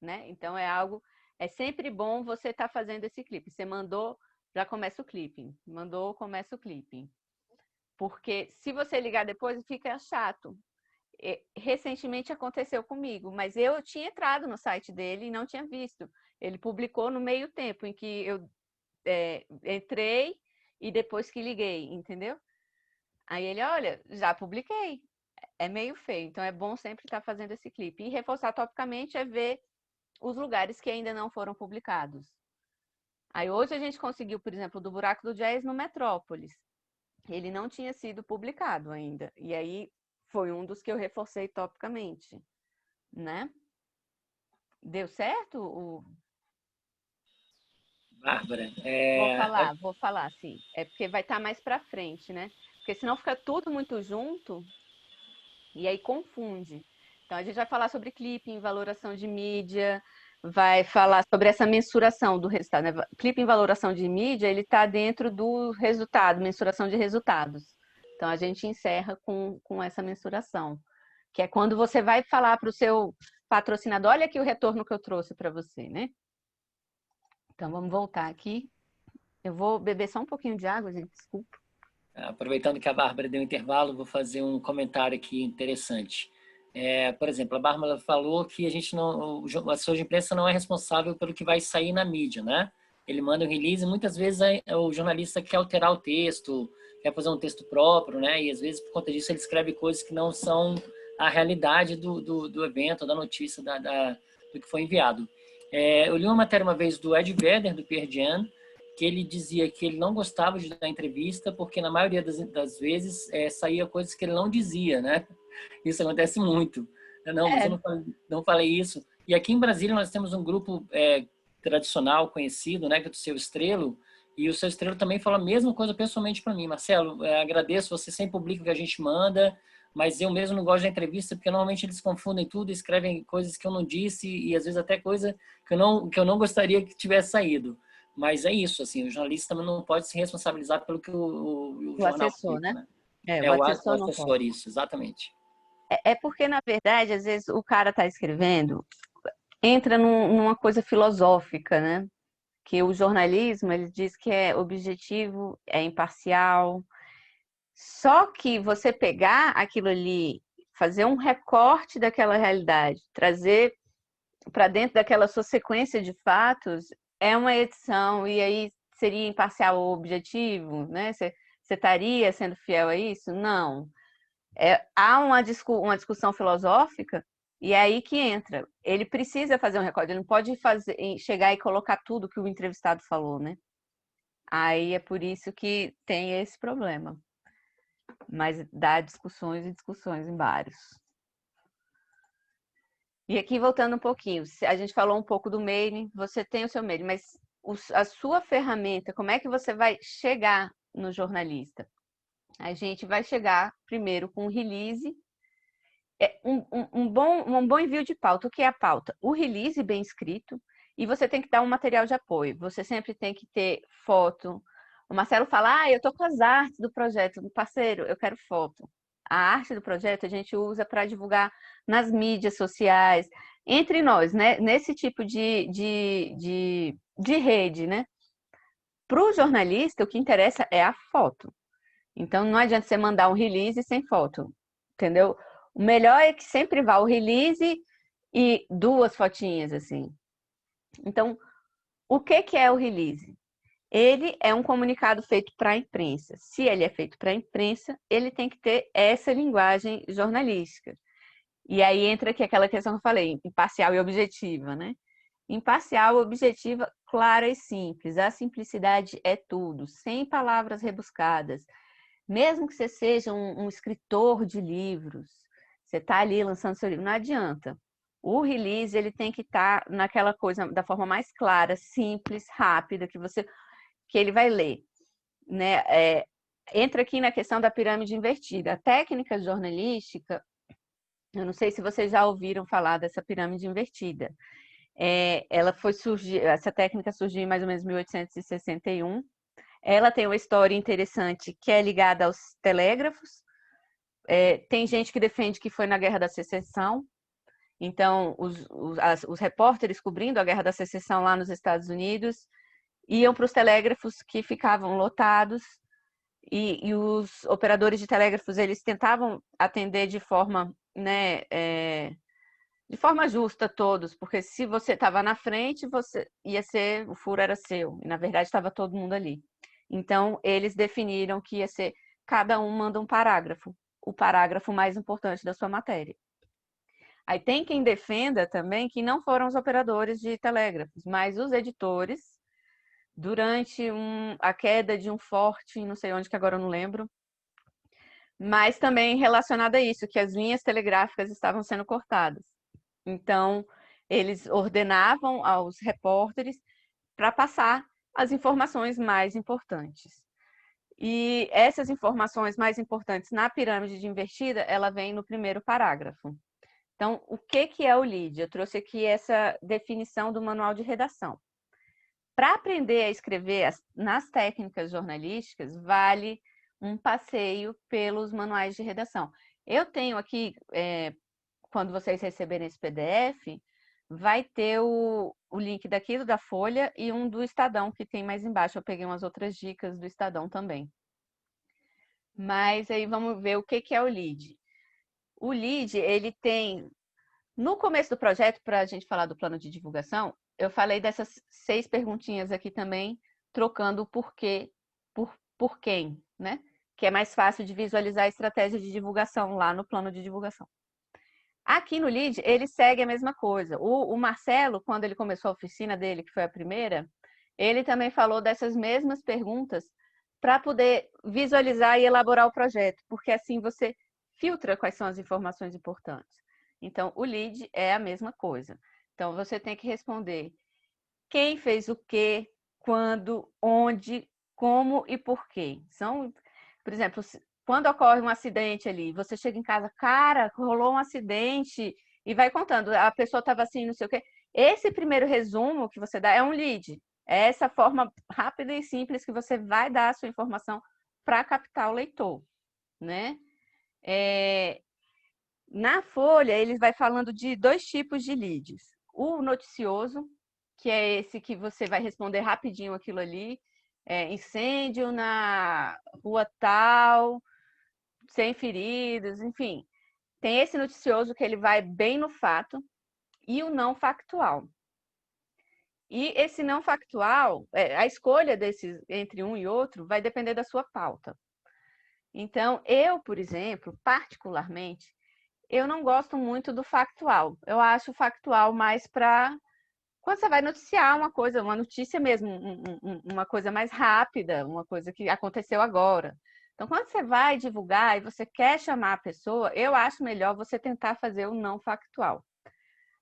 né? Então, é sempre bom você estar fazendo esse clipe. Você mandou, já começa o clipping. Mandou, começa o clipping. Porque se você ligar depois, fica chato. Recentemente aconteceu comigo, mas eu tinha entrado no site dele e não tinha visto. Ele publicou no meio tempo em que eu entrei e depois que liguei, entendeu? Aí ele, olha, já publiquei. É meio feio, então é bom sempre estar fazendo esse clipe. E reforçar topicamente é ver os lugares que ainda não foram publicados. Aí hoje a gente conseguiu, por exemplo, do Buraco do Jazz no Metrópolis. Ele não tinha sido publicado ainda. E aí foi um dos que eu reforcei topicamente, né? Deu certo? Bárbara, Vou falar, sim. É porque vai estar mais para frente, né? Porque senão fica tudo muito junto e aí confunde. Então a gente vai falar sobre clipping, valoração de mídia, vai falar sobre essa mensuração do resultado, né? Clipping, valoração de mídia, ele está dentro do resultado, mensuração de resultados. Então a gente encerra com essa mensuração, que é quando você vai falar para o seu patrocinador, olha aqui o retorno que eu trouxe para você, né? Então vamos voltar aqui. Eu vou beber só um pouquinho de água, gente, desculpa. Aproveitando que a Bárbara deu um intervalo, vou fazer um comentário aqui interessante. Por exemplo, a Bárbara falou que o assessor de imprensa não é responsável pelo que vai sair na mídia, né? Ele manda um release e muitas vezes o jornalista quer alterar o texto, quer fazer um texto próprio, né? E às vezes, por conta disso, ele escreve coisas que não são a realidade do evento, da notícia, do que foi enviado. Eu li uma matéria uma vez do Ed Vedder, do Pierre Jean, que ele dizia que ele não gostava de dar entrevista porque na maioria das vezes saía coisas que ele não dizia, né? Isso acontece muito. Não, mas eu não falei isso. E aqui em Brasília nós temos um grupo tradicional, conhecido, né, que é do Seu Estrelo, E o seu Estrela também fala a mesma coisa pessoalmente para mim. Marcelo, agradeço, você sempre publica o que a gente manda, mas eu mesmo não gosto da entrevista, porque normalmente eles confundem tudo, escrevem coisas que eu não disse e às vezes até coisa que eu não gostaria que tivesse saído. Mas é isso, assim, o jornalista também não pode se responsabilizar pelo que o O jornal assessor, publica, né? né? O O assessor não assessor, pode. isso, exatamente. É porque, na verdade, às vezes o cara está escrevendo, entra numa coisa filosófica, né? Que o jornalismo, ele diz que é objetivo, é imparcial. Só que você pegar aquilo ali, fazer um recorte daquela realidade, trazer para dentro daquela sua sequência de fatos, é uma edição, e aí seria imparcial ou objetivo, né? Você estaria sendo fiel a isso? Não. Há uma discussão filosófica, e é aí que entra. Ele precisa fazer um recorte, ele não pode chegar e colocar tudo que o entrevistado falou, né? Aí é por isso que tem esse problema. Mas dá discussões e discussões em vários. E aqui, voltando um pouquinho, a gente falou um pouco do mailing, você tem o seu mailing, mas a sua ferramenta, como é que você vai chegar no jornalista? A gente vai chegar primeiro com o release, um bom envio de pauta. O que é a pauta? O release bem escrito, e você tem que dar um material de apoio. Você sempre tem que ter foto. O Marcelo fala, eu tô com as artes do projeto, parceiro, eu quero foto. A arte do projeto a gente usa para divulgar nas mídias sociais, entre nós, né? Nesse tipo de rede, né? Para o jornalista, o que interessa é a foto. Então, não adianta você mandar um release sem foto, entendeu? O melhor é que sempre vá o release e 2 fotinhas, assim. Então, o que é o release? Ele é um comunicado feito para a imprensa. Se ele é feito para a imprensa, ele tem que ter essa linguagem jornalística. E aí entra aqui aquela questão que eu falei, imparcial e objetiva, né? Imparcial, objetiva, clara e simples. A simplicidade é tudo, sem palavras rebuscadas. Mesmo que você seja um escritor de livros, você está ali lançando seu livro, não adianta. O release ele tem que estar naquela coisa da forma mais clara, simples, rápida, que ele vai ler, né? Entra aqui na questão da pirâmide invertida. A técnica jornalística, eu não sei se vocês já ouviram falar dessa pirâmide invertida. Essa técnica surgiu em mais ou menos 1861. Ela tem uma história interessante que é ligada aos telégrafos. Tem gente que defende que foi na Guerra da Secessão. Então, os repórteres cobrindo a Guerra da Secessão lá nos Estados Unidos iam para os telégrafos que ficavam lotados e os operadores de telégrafos eles tentavam atender de forma, né, de forma justa todos, porque se você estava na frente, o furo era seu, e na verdade estava todo mundo ali. Então, eles definiram que ia ser, cada um manda um parágrafo, o parágrafo mais importante da sua matéria. Aí tem quem defenda também que não foram os operadores de telégrafos, mas os editores, durante a queda de um forte, não sei onde, que agora eu não lembro, mas também relacionado a isso, que as linhas telegráficas estavam sendo cortadas. Então, eles ordenavam aos repórteres para passar as informações mais importantes. E essas informações mais importantes na pirâmide de invertida, ela vem no primeiro parágrafo. Então, o que é o lead? Eu trouxe aqui essa definição do manual de redação. Para aprender a escrever nas técnicas jornalísticas, vale um passeio pelos manuais de redação. Eu tenho aqui, quando vocês receberem esse PDF, vai ter o link daqui da Folha e um do Estadão, que tem mais embaixo. Eu peguei umas outras dicas do Estadão também. Mas aí vamos ver o que é o lead. O lead, ele tem... No começo do projeto, para a gente falar do plano de divulgação, eu falei dessas 6 perguntinhas aqui também, trocando o porquê por quem, né? Que é mais fácil de visualizar a estratégia de divulgação lá no plano de divulgação. Aqui no lead, ele segue a mesma coisa. O Marcelo, quando ele começou a oficina dele, que foi a primeira, ele também falou dessas mesmas perguntas para poder visualizar e elaborar o projeto, porque assim você filtra quais são as informações importantes. Então, o lead é a mesma coisa. Então, você tem que responder quem fez o quê, quando, onde, como e por quê. São, por exemplo, quando ocorre um acidente ali, você chega em casa, cara, rolou um acidente, e vai contando, a pessoa estava assim, não sei o quê. Esse primeiro resumo que você dá é um lead. É essa forma rápida e simples que você vai dar a sua informação para captar o leitor, né? Na Folha, ele vai falando de 2 tipos de leads. O noticioso, que é esse que você vai responder rapidinho aquilo ali, incêndio na rua tal, sem feridos, enfim. Tem esse noticioso que ele vai bem no fato, e o não factual. E esse não factual, a escolha desses entre um e outro vai depender da sua pauta. Então, eu, por exemplo, particularmente, eu não gosto muito do factual. Eu acho o factual mais para quando você vai noticiar uma coisa, uma notícia mesmo, uma coisa mais rápida, uma coisa que aconteceu agora. Então, quando você vai divulgar e você quer chamar a pessoa, eu acho melhor você tentar fazer o não factual.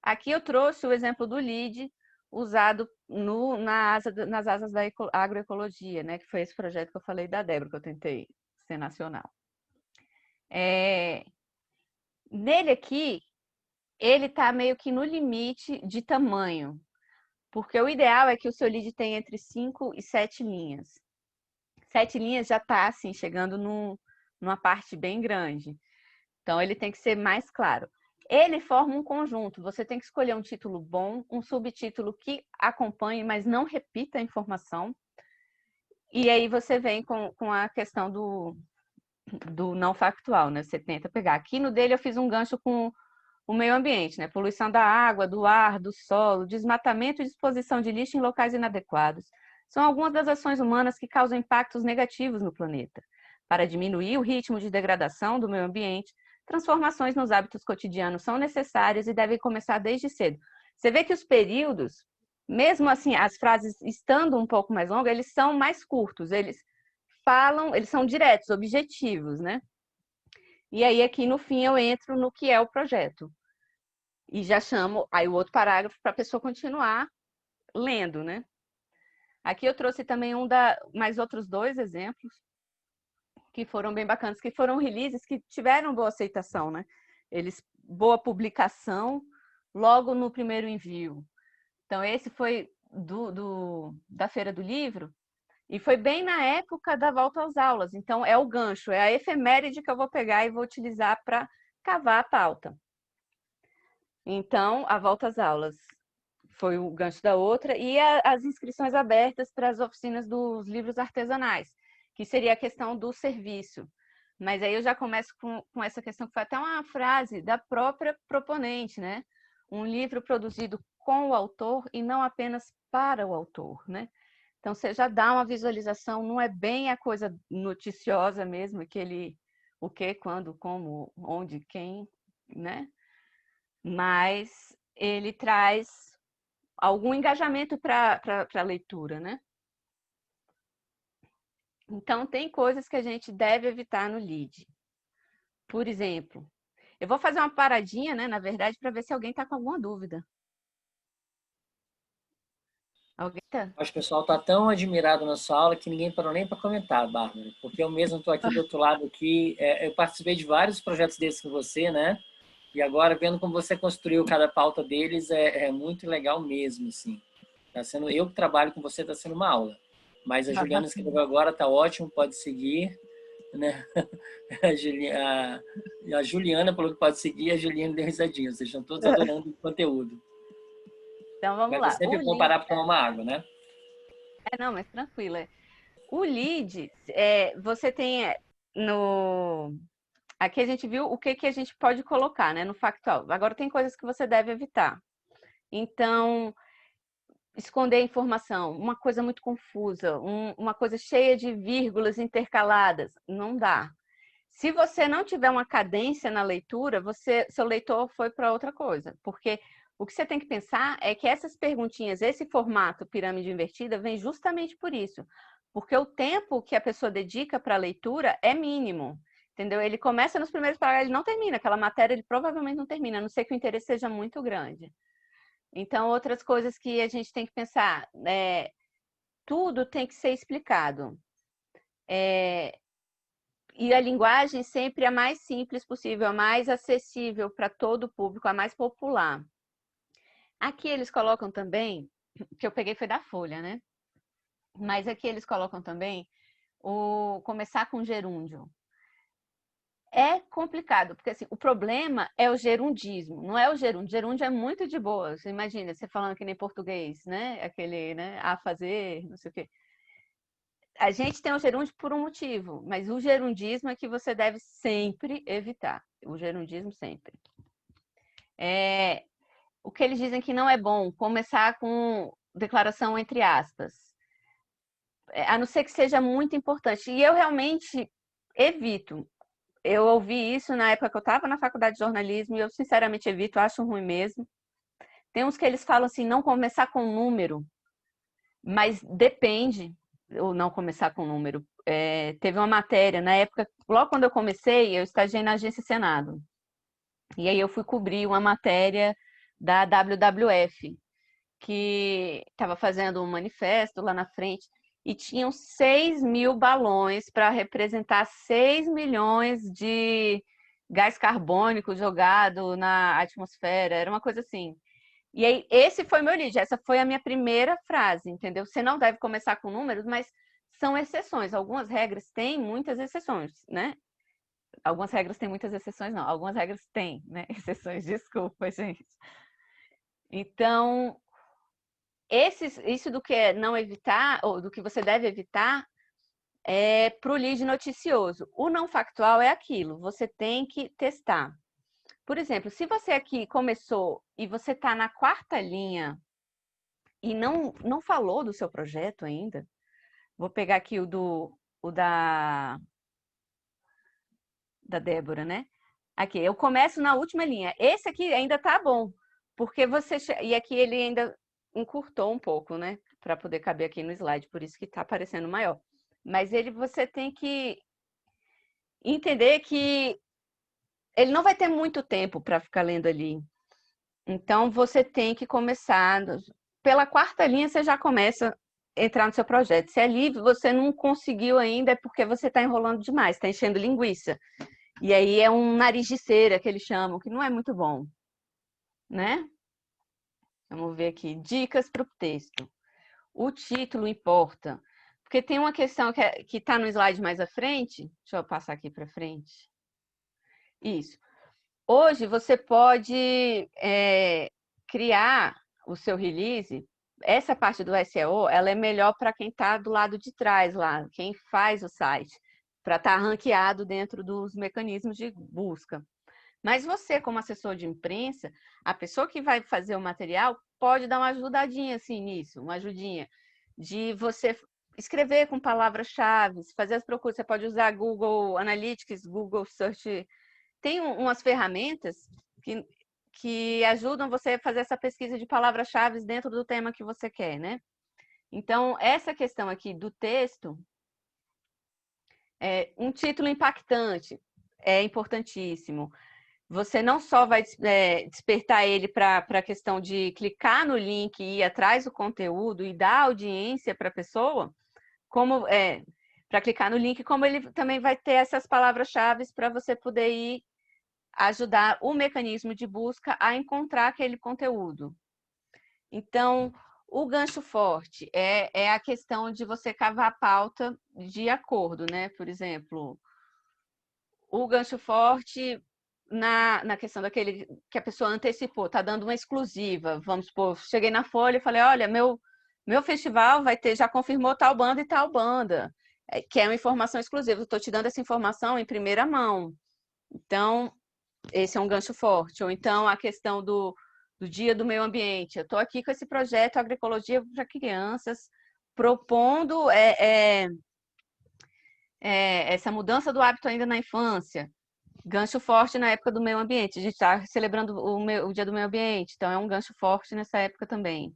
Aqui eu trouxe o exemplo do lead usado nas asas da agroecologia, né? Que foi esse projeto que eu falei da Débora, que eu tentei ser nacional. Nele aqui, ele está meio que no limite de tamanho, porque o ideal é que o seu lead tenha entre 5 e 7 linhas. 7 linhas já está assim, chegando numa parte bem grande. Então, ele tem que ser mais claro. Ele forma um conjunto. Você tem que escolher um título bom, um subtítulo que acompanhe, mas não repita a informação. E aí você vem com a questão do não factual, né? Você tenta pegar. Aqui no dele eu fiz um gancho com o meio ambiente, né? Poluição da água, do ar, do solo, desmatamento e disposição de lixo em locais inadequados. São algumas das ações humanas que causam impactos negativos no planeta. Para diminuir o ritmo de degradação do meio ambiente, transformações nos hábitos cotidianos são necessárias e devem começar desde cedo. Você vê que os períodos, mesmo assim, as frases estando um pouco mais longas, eles são mais curtos, eles são diretos, objetivos, né? E aí aqui no fim eu entro no que é o projeto. E já chamo aí o outro parágrafo para a pessoa continuar lendo, né? Aqui eu trouxe também mais outros 2 exemplos que foram bem bacanas, que foram releases que tiveram boa aceitação, né? Boa publicação logo no primeiro envio. Então, esse foi da Feira do Livro e foi bem na época da volta às aulas. Então, é o gancho, é a efeméride que eu vou pegar e vou utilizar para cavar a pauta. Então, a volta às aulas foi o gancho da outra, e as inscrições abertas para as oficinas dos livros artesanais, que seria a questão do serviço. Mas aí eu já começo com essa questão, que foi até uma frase da própria proponente, né? Um livro produzido com o autor e não apenas para o autor, né? Então, você já dá uma visualização, não é bem a coisa noticiosa mesmo, o que, quando, como, onde, quem, né? Mas ele traz algum engajamento para a leitura, né? Então, tem coisas que a gente deve evitar no lead. Por exemplo, eu vou fazer uma paradinha, né, na verdade, para ver se alguém está com alguma dúvida. Alguém tá? Acho que o pessoal está tão admirado na sua aula que ninguém parou nem para comentar, Bárbara. Porque eu mesmo estou aqui do outro lado aqui. Eu participei de vários projetos desses com você, né? E agora, vendo como você construiu cada pauta deles, é muito legal mesmo, assim. Tá sendo, eu que trabalho com você, está sendo uma aula. Mas a Juliana escreveu agora, está ótimo, pode seguir. Né? A Juliana falou que pode seguir, a Juliana deu risadinha. Vocês estão todos adorando o conteúdo. Então, vamos Mas lá. é sempre bom parar para tomar uma água, né? Não, mas tranquilo. O lead, você tem aqui a gente viu o que a gente pode colocar, né, no factual. Agora tem coisas que você deve evitar. Então, esconder informação, uma coisa muito confusa, uma coisa cheia de vírgulas intercaladas, não dá. Se você não tiver uma cadência na leitura, seu leitor foi para outra coisa, porque o que você tem que pensar é que essas perguntinhas, esse formato pirâmide invertida, vem justamente por isso, porque o tempo que a pessoa dedica para a leitura é mínimo, entendeu? Ele começa nos primeiros parágrafos, ele não termina, aquela matéria ele provavelmente não termina, a não ser que o interesse seja muito grande. Então, outras coisas que a gente tem que pensar, tudo tem que ser explicado. E a linguagem sempre a mais simples possível, a mais acessível para todo o público, a mais popular. Aqui eles colocam também, que eu peguei foi da Folha, né? Mas aqui eles colocam também o começar com gerúndio. É complicado, porque assim, o problema é o gerundismo, não é o gerúndio. Gerúndio é muito de boa. Você imagina, você falando que nem português, né? Aquele, né? A fazer, não sei o quê. A gente tem o gerúndio por um motivo, mas o gerundismo é que você deve sempre evitar. O gerundismo sempre. O que eles dizem que não é bom, começar com declaração entre aspas. A não ser que seja muito importante. E eu realmente evito. Eu ouvi isso na época que eu estava na faculdade de jornalismo e eu sinceramente evito, acho ruim mesmo. Tem uns que eles falam assim, não começar com número, mas depende, ou não começar com número. Teve uma matéria, na época, logo quando eu comecei, eu estagiei na Agência Senado. E aí eu fui cobrir uma matéria da WWF, que estava fazendo um manifesto lá na frente, e tinham 6.000 balões para representar 6 milhões de gás carbônico jogado na atmosfera, era uma coisa assim. E aí, esse foi meu lead, essa foi a minha primeira frase, entendeu? Você não deve começar com números, mas são exceções. Algumas regras têm muitas exceções, né? Algumas regras têm muitas exceções, não. Algumas regras têm, né? Exceções, desculpa, gente. Então, isso do que não evitar, ou do que você deve evitar, é para o lead noticioso. O não factual é aquilo, você tem que testar. Por exemplo, se você aqui começou e você está na 4ª linha e não falou do seu projeto ainda, vou pegar aqui o da Débora, né? Aqui, eu começo na última linha. Esse aqui ainda tá bom, porque você... E aqui ele ainda encurtou um pouco, né? Para poder caber aqui no slide, por isso que tá aparecendo maior. Mas você tem que entender que ele não vai ter muito tempo para ficar lendo ali. Então, você tem que começar... Pela 4ª linha, você já começa a entrar no seu projeto. Se é livre, você não conseguiu ainda, é porque você está enrolando demais, está enchendo linguiça. E aí é um nariz de cera, que eles chamam, que não é muito bom, né? Vamos ver aqui. Dicas para o texto. O título importa. Porque tem uma questão que está no slide mais à frente. Deixa eu passar aqui para frente. Isso. Hoje você pode criar o seu release. Essa parte do SEO, ela é melhor para quem está do lado de trás lá, quem faz o site, para estar ranqueado dentro dos mecanismos de busca. Mas você, como assessor de imprensa, a pessoa que vai fazer o material pode dar uma ajudadinha assim nisso, uma ajudinha de você escrever com palavras-chave, fazer as procuras. Você pode usar Google Analytics, Google Search. Tem umas ferramentas que ajudam você a fazer essa pesquisa de palavras-chave dentro do tema que você quer, né? Então, essa questão aqui do texto, um título impactante é importantíssimo. Você não só vai despertar ele para a questão de clicar no link e ir atrás do conteúdo e dar audiência para a pessoa, como para clicar no link, como ele também vai ter essas palavras-chave para você poder ir ajudar o mecanismo de busca a encontrar aquele conteúdo. Então, o gancho forte é a questão de você cavar a pauta de acordo, né? Por exemplo, o gancho forte na questão daquele que a pessoa antecipou, tá dando uma exclusiva. Vamos supor, cheguei na Folha e falei, olha, meu festival vai ter, já confirmou tal banda e tal banda, que é uma informação exclusiva. Estou te dando essa informação em primeira mão. Então, esse é um gancho forte. Ou então, a questão do Dia do Meio Ambiente. Eu estou aqui com esse projeto Agroecologia para Crianças, propondo essa mudança do hábito ainda na infância. Gancho forte na época do meio ambiente. A gente está celebrando o Dia do Meio Ambiente, então é um gancho forte nessa época também.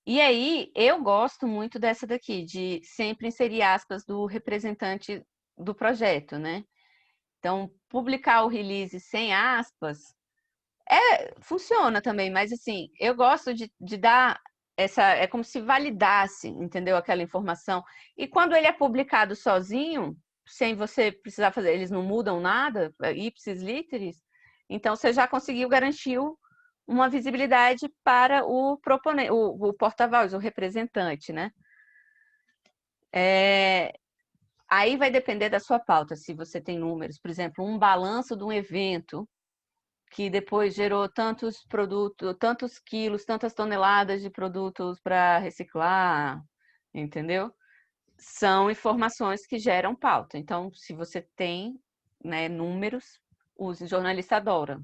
E aí, eu gosto muito dessa daqui, de sempre inserir aspas do representante do projeto, né? Então, publicar o release sem aspas funciona também, mas assim, eu gosto de dar é como se validasse, entendeu? Aquela informação. E quando ele é publicado sozinho, sem você precisar fazer, eles não mudam nada, ipsis literis, então você já conseguiu garantir uma visibilidade para o proponente, o porta-voz, o representante, né? Aí vai depender da sua pauta, se você tem números, por exemplo, um balanço de um evento que depois gerou tantos produtos, tantos quilos, tantas toneladas de produtos para reciclar, entendeu? São informações que geram pauta. Então, se você tem, né, números, use. O jornalista adora.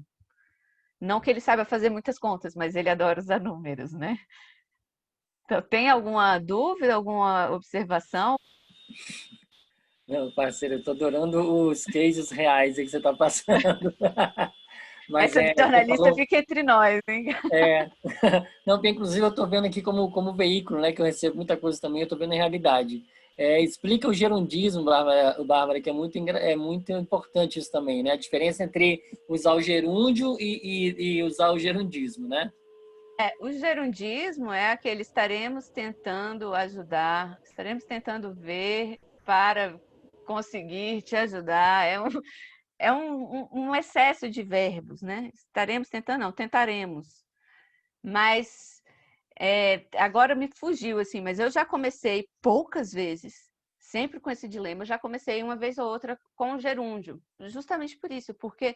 Não que ele saiba fazer muitas contas, mas ele adora usar números, né? Então, tem alguma dúvida, alguma observação? Não, parceiro, eu tô adorando os cases reais aí que você tá passando. Mas Essa de você jornalista falou, fica entre nós, hein? não, porque inclusive eu tô vendo aqui como veículo, né, que eu recebo muita coisa também, eu tô vendo a realidade. Explica o gerundismo, Bárbara, que é muito importante isso também, né? A diferença entre usar o gerúndio e usar o gerundismo, né? O gerundismo é aquele estaremos tentando ajudar, estaremos tentando ver para conseguir te ajudar. Um excesso de verbos, né? Estaremos tentando, não, tentaremos. Mas agora me fugiu, assim, mas eu já comecei poucas vezes, sempre com esse dilema, eu já comecei uma vez ou outra com o gerúndio, justamente por isso, porque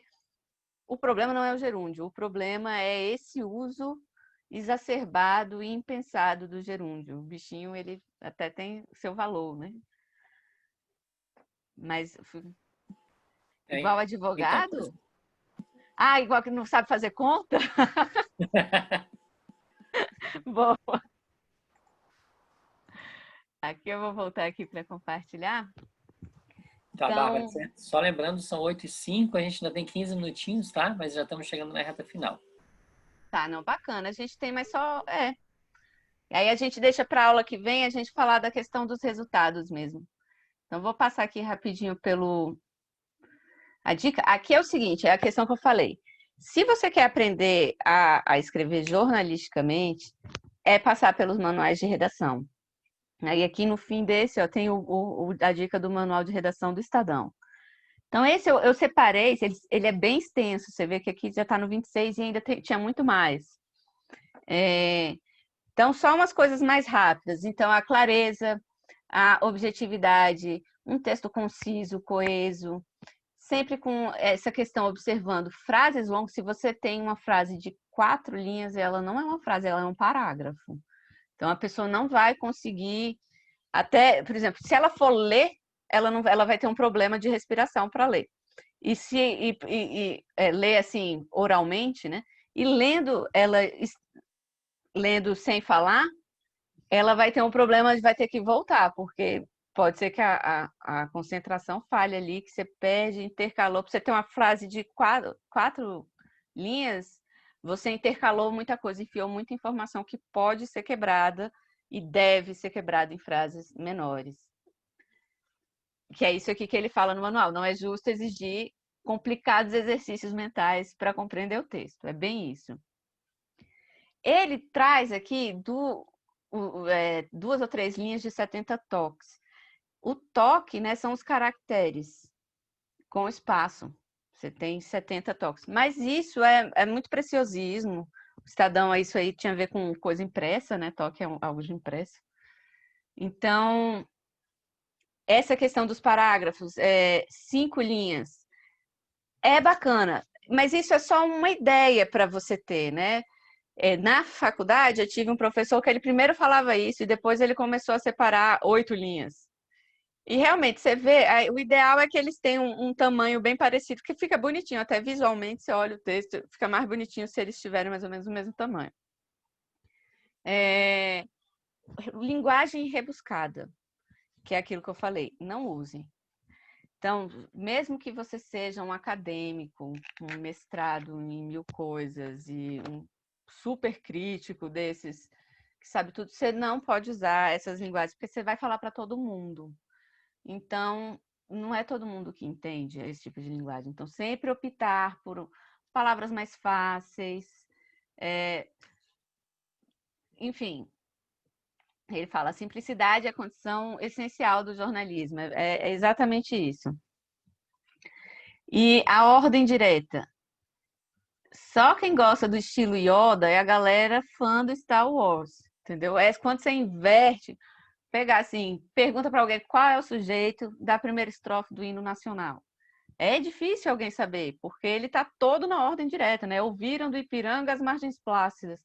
o problema não é o gerúndio, o problema é esse uso exacerbado e impensado do gerúndio. O bichinho, ele até tem seu valor, né? Mas igual Então, advogado? Ah, igual que não sabe fazer conta? Bom, aqui eu vou voltar aqui para compartilhar. tá, Bárbara, Então, só lembrando, são 8h05, a gente ainda tem 15 minutinhos, tá? Mas já estamos chegando na reta final. tá, não, bacana. A gente tem mais só. E aí a gente deixa para a aula que vem a gente falar da questão dos resultados mesmo. Então, vou passar aqui rapidinho pelo. A dica. Aqui é o seguinte: é a questão que eu falei. Se você quer aprender a escrever jornalisticamente, é passar pelos manuais de redação. Aí aqui no fim desse, ó, tem a dica do manual de redação do Estadão. Então, esse eu separei, ele é bem extenso, você vê que aqui já está no 26 e ainda tinha muito mais. Então, só umas coisas mais rápidas. Então, a clareza, a objetividade, um texto conciso, coeso, sempre com essa questão, observando frases longas. Se você tem uma frase de 4 linhas, ela não é uma frase, ela é um parágrafo. Então, a pessoa não vai conseguir, até, por exemplo, se ela for ler, ela vai ter um problema de respiração para ler. E se ler assim oralmente, né? E lendo sem falar, ela vai ter um problema de vai ter que voltar, porque pode ser que a concentração falhe ali, que você perde, intercalou. Para você ter uma frase de quatro linhas, você intercalou muita coisa, enfiou muita informação que pode ser quebrada e deve ser quebrada em frases menores. Que é isso aqui que ele fala no manual. Não é justo exigir complicados exercícios mentais para compreender o texto. É bem isso. Ele traz aqui 2 ou 3 linhas de 70 toques. O toque, né, são os caracteres com espaço. Você tem 70 toques. Mas isso é muito preciosismo. O Estadão, isso aí tinha a ver com coisa impressa, né? Toque é algo de impresso. Então, essa questão dos parágrafos, 5 linhas, é bacana. Mas isso é só uma ideia para você ter, né? Na faculdade, eu tive um professor que ele primeiro falava isso e depois ele começou a separar 8 linhas. E realmente, você vê, o ideal é que eles tenham um tamanho bem parecido, que fica bonitinho, até visualmente, você olha o texto, fica mais bonitinho se eles tiverem mais ou menos o mesmo tamanho. Linguagem rebuscada, que é aquilo que eu falei, não use. Então, mesmo que você seja um acadêmico, um mestrado em 1000 coisas e um super crítico desses que sabe tudo, você não pode usar essas linguagens, porque você vai falar para todo mundo. Então, não é todo mundo que entende esse tipo de linguagem. Então, sempre optar por palavras mais fáceis. Enfim, Ele fala, a simplicidade é a condição essencial do jornalismo. É exatamente isso. E a ordem direta. Só quem gosta do estilo Yoda é a galera fã do Star Wars, entendeu? É quando você inverte, pegar assim, pergunta para alguém qual é o sujeito da primeira estrofe do hino nacional. É difícil alguém saber, porque ele está todo na ordem direta, né? Ouviram do Ipiranga as margens plácidas.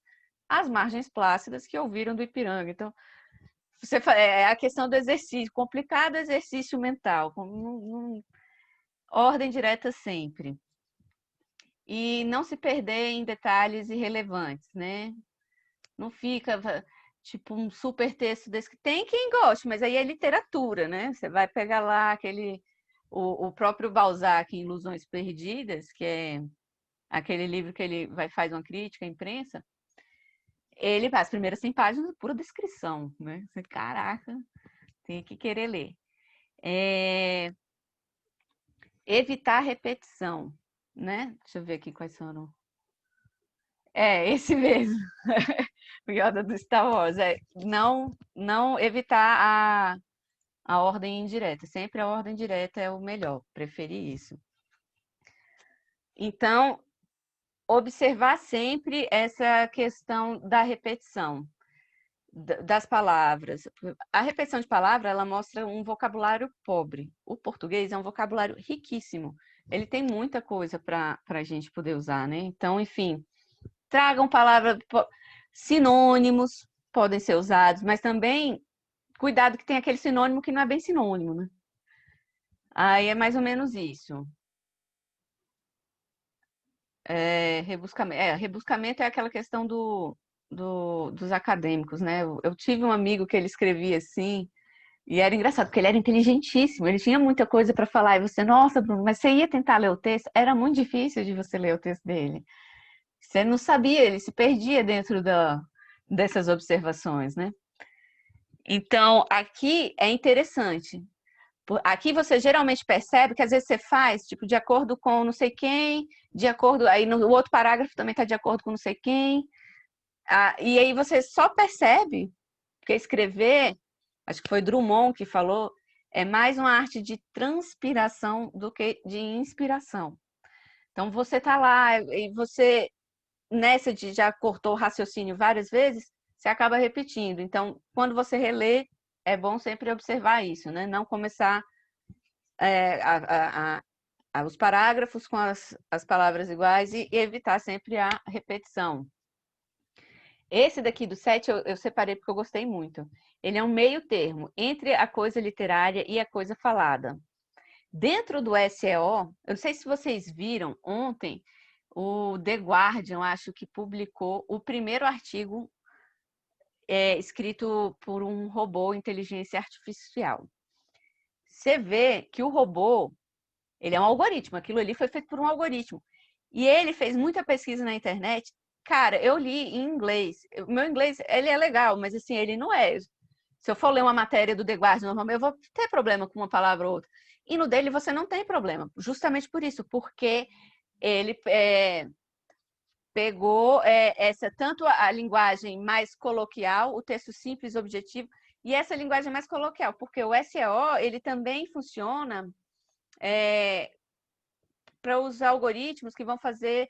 As margens plácidas que ouviram do Ipiranga. Então, é a questão do exercício, complicado exercício mental. Ordem direta sempre. E não se perder em detalhes irrelevantes, né? Não fica tipo um super texto desse que tem quem goste, mas aí é literatura, né? Você vai pegar lá o próprio Balzac em Ilusões Perdidas, que é aquele livro que ele faz uma crítica à imprensa. Ele faz as primeiras 100 páginas pura descrição, né? Você, caraca, tem que querer ler. Evitar repetição, né? Deixa eu ver aqui quais foram. Esse mesmo. O Yoda do Star Wars. Não evitar a ordem indireta. Sempre a ordem direta é o melhor. Preferi isso. Então, observar sempre essa questão da repetição das palavras. A repetição de palavra, ela mostra um vocabulário pobre. O português é um vocabulário riquíssimo. Ele tem muita coisa para a gente poder usar, né? Então, enfim, tragam palavras, sinônimos podem ser usados, mas também cuidado que tem aquele sinônimo que não é bem sinônimo, né? Aí é mais ou menos isso. Rebuscamento é aquela questão dos acadêmicos, né? Eu tive um amigo que ele escrevia assim, e era engraçado, porque ele era inteligentíssimo, ele tinha muita coisa para falar, e você, nossa, Bruno, mas você ia tentar ler o texto? Era muito difícil de você ler o texto dele. Você não sabia, ele se perdia dentro dessas observações, né? Então, aqui é interessante. Aqui você geralmente percebe que às vezes você faz, tipo, de acordo com não sei quem, de acordo, aí no outro parágrafo também está de acordo com não sei quem, e aí você só percebe, porque escrever, acho que foi Drummond que falou, é mais uma arte de transpiração do que de inspiração. Então você tá lá e você, nessa de já cortou o raciocínio várias vezes, você acaba repetindo. Então, quando você relê, é bom sempre observar isso, né? Não começar os parágrafos com as palavras iguais e evitar sempre a repetição. Esse daqui do 7 eu separei porque eu gostei muito. Ele é um meio termo entre a coisa literária e a coisa falada. Dentro do SEO, eu não sei se vocês viram ontem, o The Guardian, acho que publicou o primeiro artigo escrito por um robô inteligência artificial. Você vê que o robô, ele é um algoritmo, aquilo ali foi feito por um algoritmo. E ele fez muita pesquisa na internet. Cara, eu li em inglês. O meu inglês, ele é legal, mas assim, ele não é. Se eu for ler uma matéria do The Guardian, normalmente eu vou ter problema com uma palavra ou outra. E no dele você não tem problema, justamente por isso, porque ele pegou tanto a linguagem mais coloquial, o texto simples, objetivo, e essa linguagem mais coloquial, porque o SEO, ele também funciona para os algoritmos que vão fazer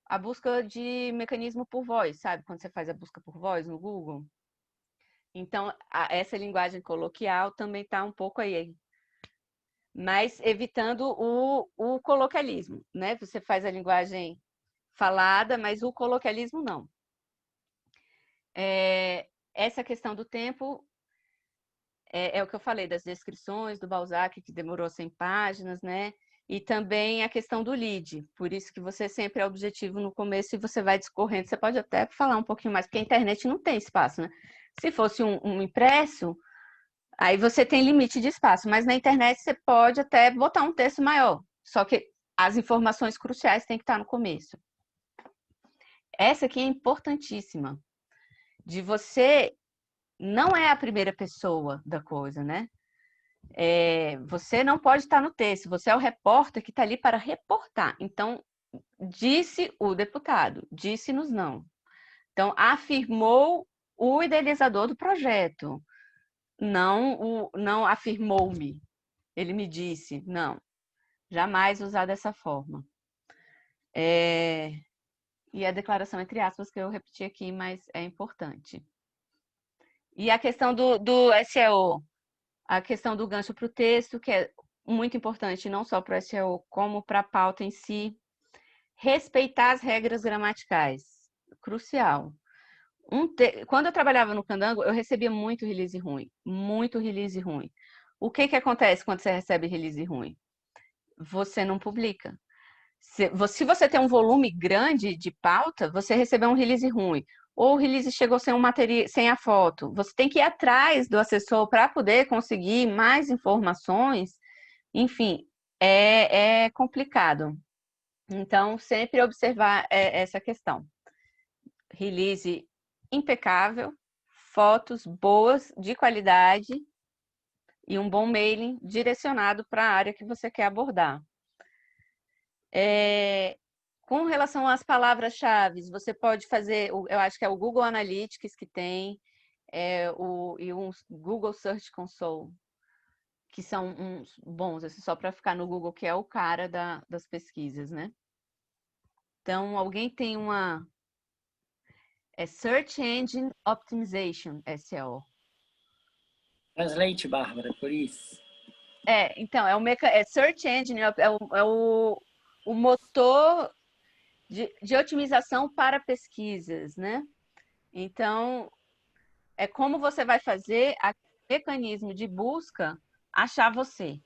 a busca de mecanismo por voz, sabe? Quando você faz a busca por voz no Google. Então, essa linguagem coloquial também está um pouco aí. Mas evitando o coloquialismo, né? Você faz a linguagem falada, mas o coloquialismo não. Essa questão do tempo é o que eu falei, das descrições do Balzac, que demorou 100 páginas, né? E também a questão do lead, por isso que você sempre é objetivo no começo e você vai discorrendo. Você pode até falar um pouquinho mais, porque a internet não tem espaço, né? Se fosse um impresso, aí você tem limite de espaço, mas na internet você pode até botar um texto maior, só que as informações cruciais têm que estar no começo. Essa aqui é importantíssima, de você não é a primeira pessoa da coisa, né? Você não pode estar no texto, você é o repórter que está ali para reportar. Então, disse o deputado, disse-nos não. Então, afirmou o idealizador do projeto, não afirmou-me, ele me disse, não, jamais usar dessa forma. E a declaração entre aspas que eu repeti aqui, mas é importante. E a questão do SEO, a questão do gancho para o texto, que é muito importante, não só para o SEO, como para a pauta em si. Respeitar as regras gramaticais, crucial. Quando eu trabalhava no Candango, eu recebia muito release ruim, muito release ruim. O que acontece quando você recebe release ruim? Você não publica. Se você tem um volume grande de pauta, você recebeu um release ruim. Ou o release chegou sem sem a foto. Você tem que ir atrás do assessor para poder conseguir mais informações. Enfim, é complicado. Então, sempre observar essa questão. Release impecável, fotos boas, de qualidade e um bom mailing direcionado para a área que você quer abordar. Com relação às palavras-chave, você pode fazer, eu acho que é o Google Analytics que tem, e o Google Search Console, que são uns bons, assim, só para ficar no Google, que é o cara das pesquisas, né? Então, alguém tem uma... Search Engine Optimization, SEO. Translate, Bárbara, por isso. Então, Search Engine, é o motor de otimização para pesquisas, né? Então, é como você vai fazer o mecanismo de busca achar você.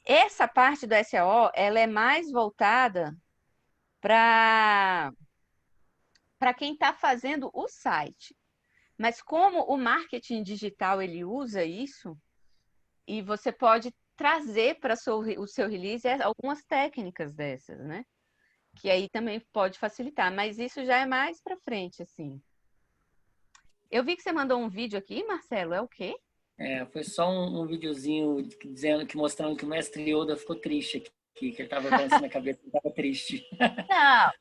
Essa parte do SEO, ela é mais voltada para quem está fazendo o site. Mas como o marketing digital ele usa isso, e você pode trazer para o seu release algumas técnicas dessas, né? Que aí também pode facilitar, mas isso já é mais para frente, assim. Eu vi que você mandou um vídeo aqui, Marcelo, é o quê? Foi só um videozinho mostrando que o mestre Yoda ficou triste aqui, que ele estava balançando a cabeça, ele estava triste. Não,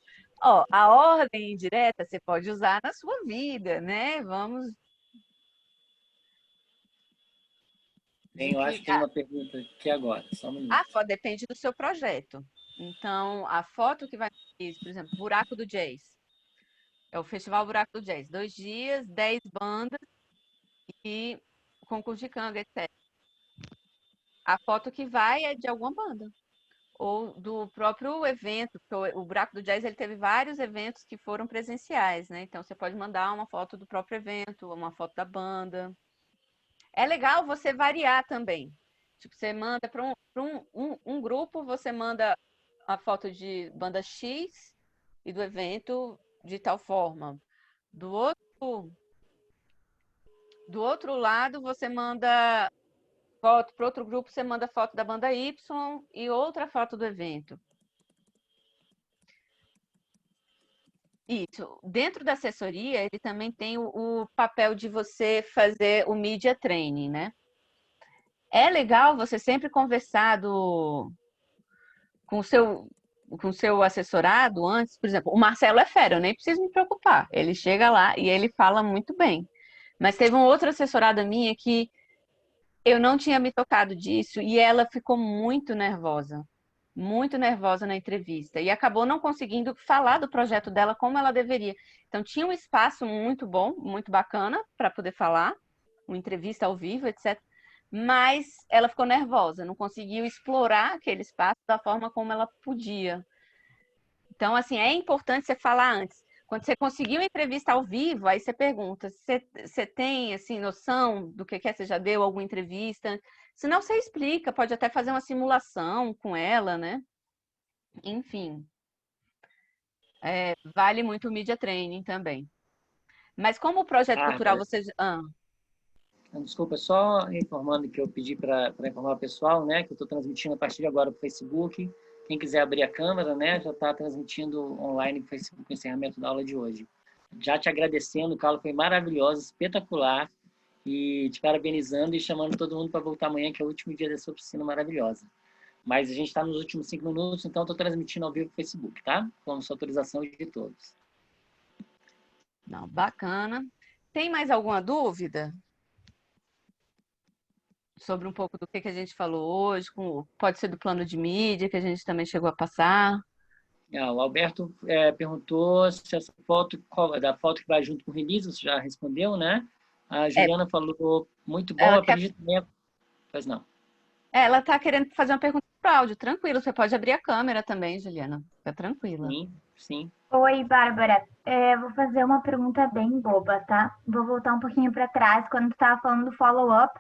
ó, a ordem indireta você pode usar na sua vida, né? Vamos... Eu acho que tem uma pergunta aqui agora, só um minuto. A foto depende do seu projeto. Então, a foto que vai... Por exemplo, Buraco do Jazz. É o Festival Buraco do Jazz. 2 dias, 10 bandas e concurso de canga, etc. A foto que vai é de alguma banda. Ou do próprio evento. O Buraco do Jazz ele teve vários eventos que foram presenciais, né? Então, você pode mandar uma foto do próprio evento, uma foto da banda. É legal você variar também. Tipo, você manda para um grupo, você manda a foto de banda X e do evento de tal forma. Do outro lado, você manda foto para outro grupo, você manda foto da banda Y e outra foto do evento. Isso. Dentro da assessoria, ele também tem o papel de você fazer o media training, né? É legal você sempre conversar com o seu assessorado antes. Por exemplo, o Marcelo é fera, eu nem preciso me preocupar. Ele chega lá e ele fala muito bem. Mas teve uma outra assessorada minha que eu não tinha me tocado disso e ela ficou muito nervosa na entrevista e acabou não conseguindo falar do projeto dela como ela deveria. Então, tinha um espaço muito bom, muito bacana para poder falar, uma entrevista ao vivo, etc. Mas ela ficou nervosa, não conseguiu explorar aquele espaço da forma como ela podia. Então, assim, é importante você falar antes. Quando você conseguiu uma entrevista ao vivo, aí você pergunta, você tem, assim, noção do que é? Você já deu alguma entrevista? Se não, você explica, pode até fazer uma simulação com ela, né? Enfim, vale muito o media training também. Mas como o projeto cultural você... Desculpa, só informando que eu pedi para informar o pessoal, né, que eu estou transmitindo a partir de agora para o Facebook. Quem quiser abrir a câmera, né, já está transmitindo online para o Facebook o encerramento da aula de hoje. Já te agradecendo, Carla, foi maravilhosa, espetacular, e te parabenizando e chamando todo mundo para voltar amanhã, que é o último dia dessa oficina maravilhosa. Mas a gente está nos últimos 5 minutos, então estou transmitindo ao vivo para o Facebook, tá? Com sua autorização de todos. Não, bacana. Tem mais alguma dúvida sobre um pouco do que a gente falou hoje? Pode ser do plano de mídia, que a gente também chegou a passar. O Alberto perguntou se essa foto, da foto que vai junto com o release, você já respondeu, né? A Juliana falou, muito bom, aprendi também. Pois não. Ela está querendo fazer uma pergunta pro áudio, tranquilo. Você pode abrir a câmera também, Juliana. Fica tranquila. Sim, sim. Oi, Bárbara. Vou fazer uma pergunta bem boba, tá? Vou voltar um pouquinho para trás, quando tu estava falando do follow-up.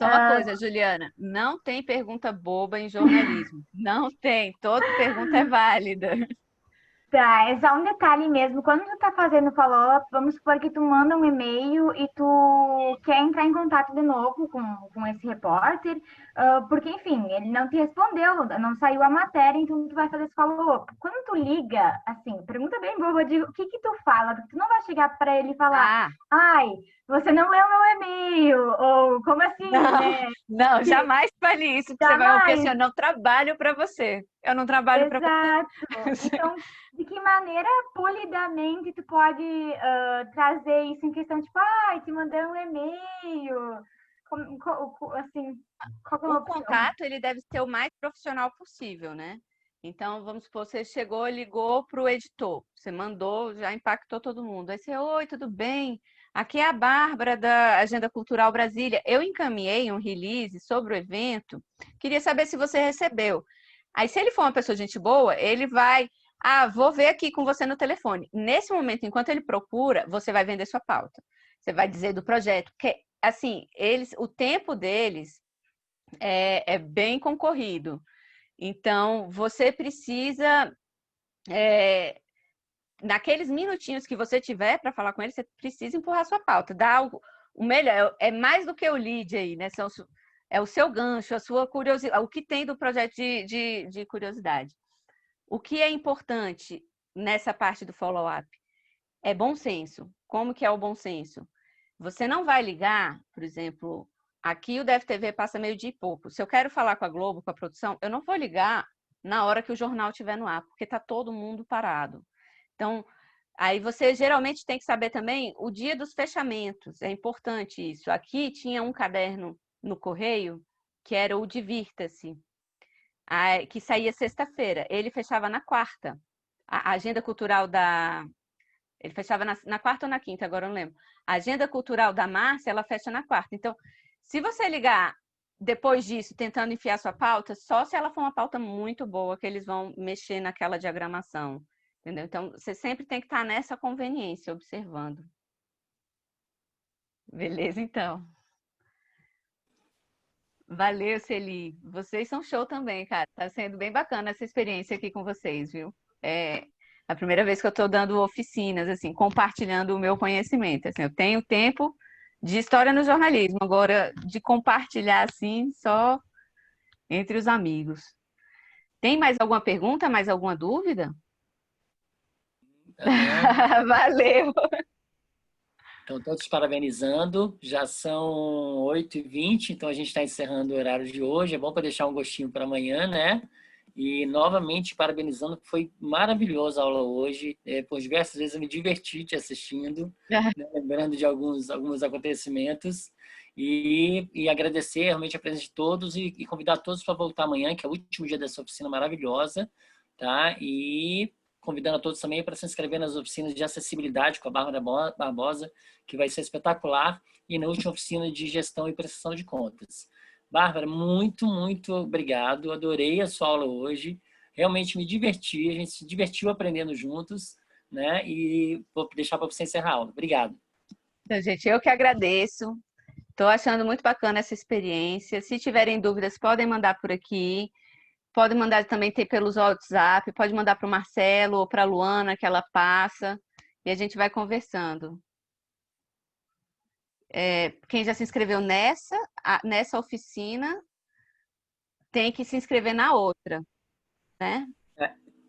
Só uma coisa, Juliana, não tem pergunta boba em jornalismo. Não tem. Toda pergunta é válida. Tá, é só um detalhe mesmo. Quando tu tá fazendo follow-up, vamos supor que tu manda um e-mail e tu quer entrar em contato de novo com esse repórter, porque, enfim, ele não te respondeu, não saiu a matéria, então tu vai fazer esse follow-up. Quando tu liga, assim, pergunta bem boba de o que tu fala, porque tu não vai chegar para ele e falar, ai, você não leu meu e-mail, ou como assim, né? Não, jamais fale isso, porque você vai ouvir assim, eu não trabalho para você. Eu não trabalho para você. Exato. Então, de que maneira polidamente tu pode trazer isso em questão, tipo, te mandei um e-mail, assim, qual que é uma O opção? contato, ele deve ser o mais profissional possível, né? Então, vamos supor, você chegou, ligou para o editor, você mandou, já impactou todo mundo. Aí você, oi, tudo bem? Aqui é a Bárbara da Agenda Cultural Brasília. Eu encaminhei um release sobre o evento, queria saber se você recebeu. Aí, se ele for uma pessoa de gente boa, ele vai, vou ver aqui com você no telefone. Nesse momento, enquanto ele procura, você vai vender sua pauta. Você vai dizer do projeto, porque, assim, o tempo deles é bem concorrido. Então, você precisa, naqueles minutinhos que você tiver para falar com ele, você precisa empurrar sua pauta, dar o melhor. É mais do que o lead aí, né? É o seu gancho, a sua curiosidade, o que tem do projeto de curiosidade. O que é importante nessa parte do follow-up é bom senso. Como que é o bom senso? Você não vai ligar, por exemplo, aqui o DFTV passa meio-dia e pouco. Se eu quero falar com a Globo, com a produção, eu não vou ligar na hora que o jornal estiver no ar, porque está todo mundo parado. Então, aí você geralmente tem que saber também o dia dos fechamentos. É importante isso. Aqui tinha um caderno no correio que era o Divirta-se, que saía sexta-feira. Ele fechava na quarta. A agenda cultural ele fechava na quarta ou na quinta, agora eu não lembro. A agenda cultural da Márcia, ela fecha na quarta. Então, se você ligar depois disso, tentando enfiar sua pauta, só se ela for uma pauta muito boa, que eles vão mexer naquela diagramação. Entendeu? Então, você sempre tem que estar nessa conveniência, observando. Beleza, então. Valeu, Celi. Vocês são show também, cara. Tá sendo bem bacana essa experiência aqui com vocês, viu? É a primeira vez que eu estou dando oficinas, assim, compartilhando o meu conhecimento. Assim, eu tenho tempo de história no jornalismo, agora de compartilhar, assim, só entre os amigos. Tem mais alguma pergunta, mais alguma dúvida? Valeu! Então, todos parabenizando. Já são 8h20, então a gente está encerrando o horário de hoje. É bom para deixar um gostinho para amanhã, né? E, novamente, parabenizando, foi maravilhosa a aula hoje. Por diversas vezes eu me diverti te assistindo, né? Lembrando de alguns acontecimentos. E agradecer realmente a presença de todos e convidar todos para voltar amanhã, que é o último dia dessa oficina maravilhosa, tá? E convidando a todos também para se inscrever nas oficinas de acessibilidade com a Bárbara Barbosa, que vai ser espetacular, e na última oficina de gestão e prestação de contas. Bárbara, muito, muito obrigado. Adorei a sua aula hoje. Realmente me diverti, a gente se divertiu aprendendo juntos, né? E vou deixar para você encerrar a aula. Obrigado. Então, gente, eu que agradeço. Estou achando muito bacana essa experiência. Se tiverem dúvidas, podem mandar por aqui. Pode mandar também pelos WhatsApp, pode mandar para o Marcelo ou para a Luana, que ela passa, e a gente vai conversando. Quem já se inscreveu nessa oficina, tem que se inscrever na outra, né?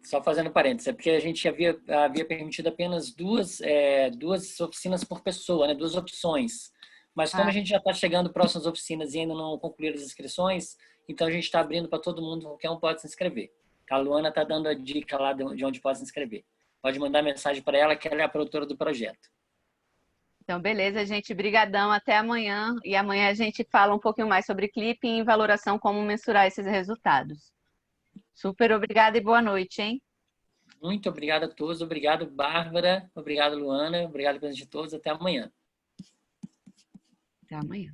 Só fazendo parênteses, é porque a gente havia permitido apenas duas oficinas por pessoa, né? 2 opções. Mas como a gente já está chegando próximas oficinas e ainda não concluíram as inscrições, então a gente está abrindo para todo mundo, qualquer um pode se inscrever. A Luana está dando a dica lá de onde pode se inscrever. Pode mandar mensagem para ela, que ela é a produtora do projeto. Então, beleza, gente. Brigadão. Até amanhã. E amanhã a gente fala um pouquinho mais sobre clipping e valoração, como mensurar esses resultados. Super obrigada e boa noite, hein? Muito obrigado a todos. Obrigado, Bárbara. Obrigado, Luana. Obrigado a todos. Até amanhã. Até amanhã.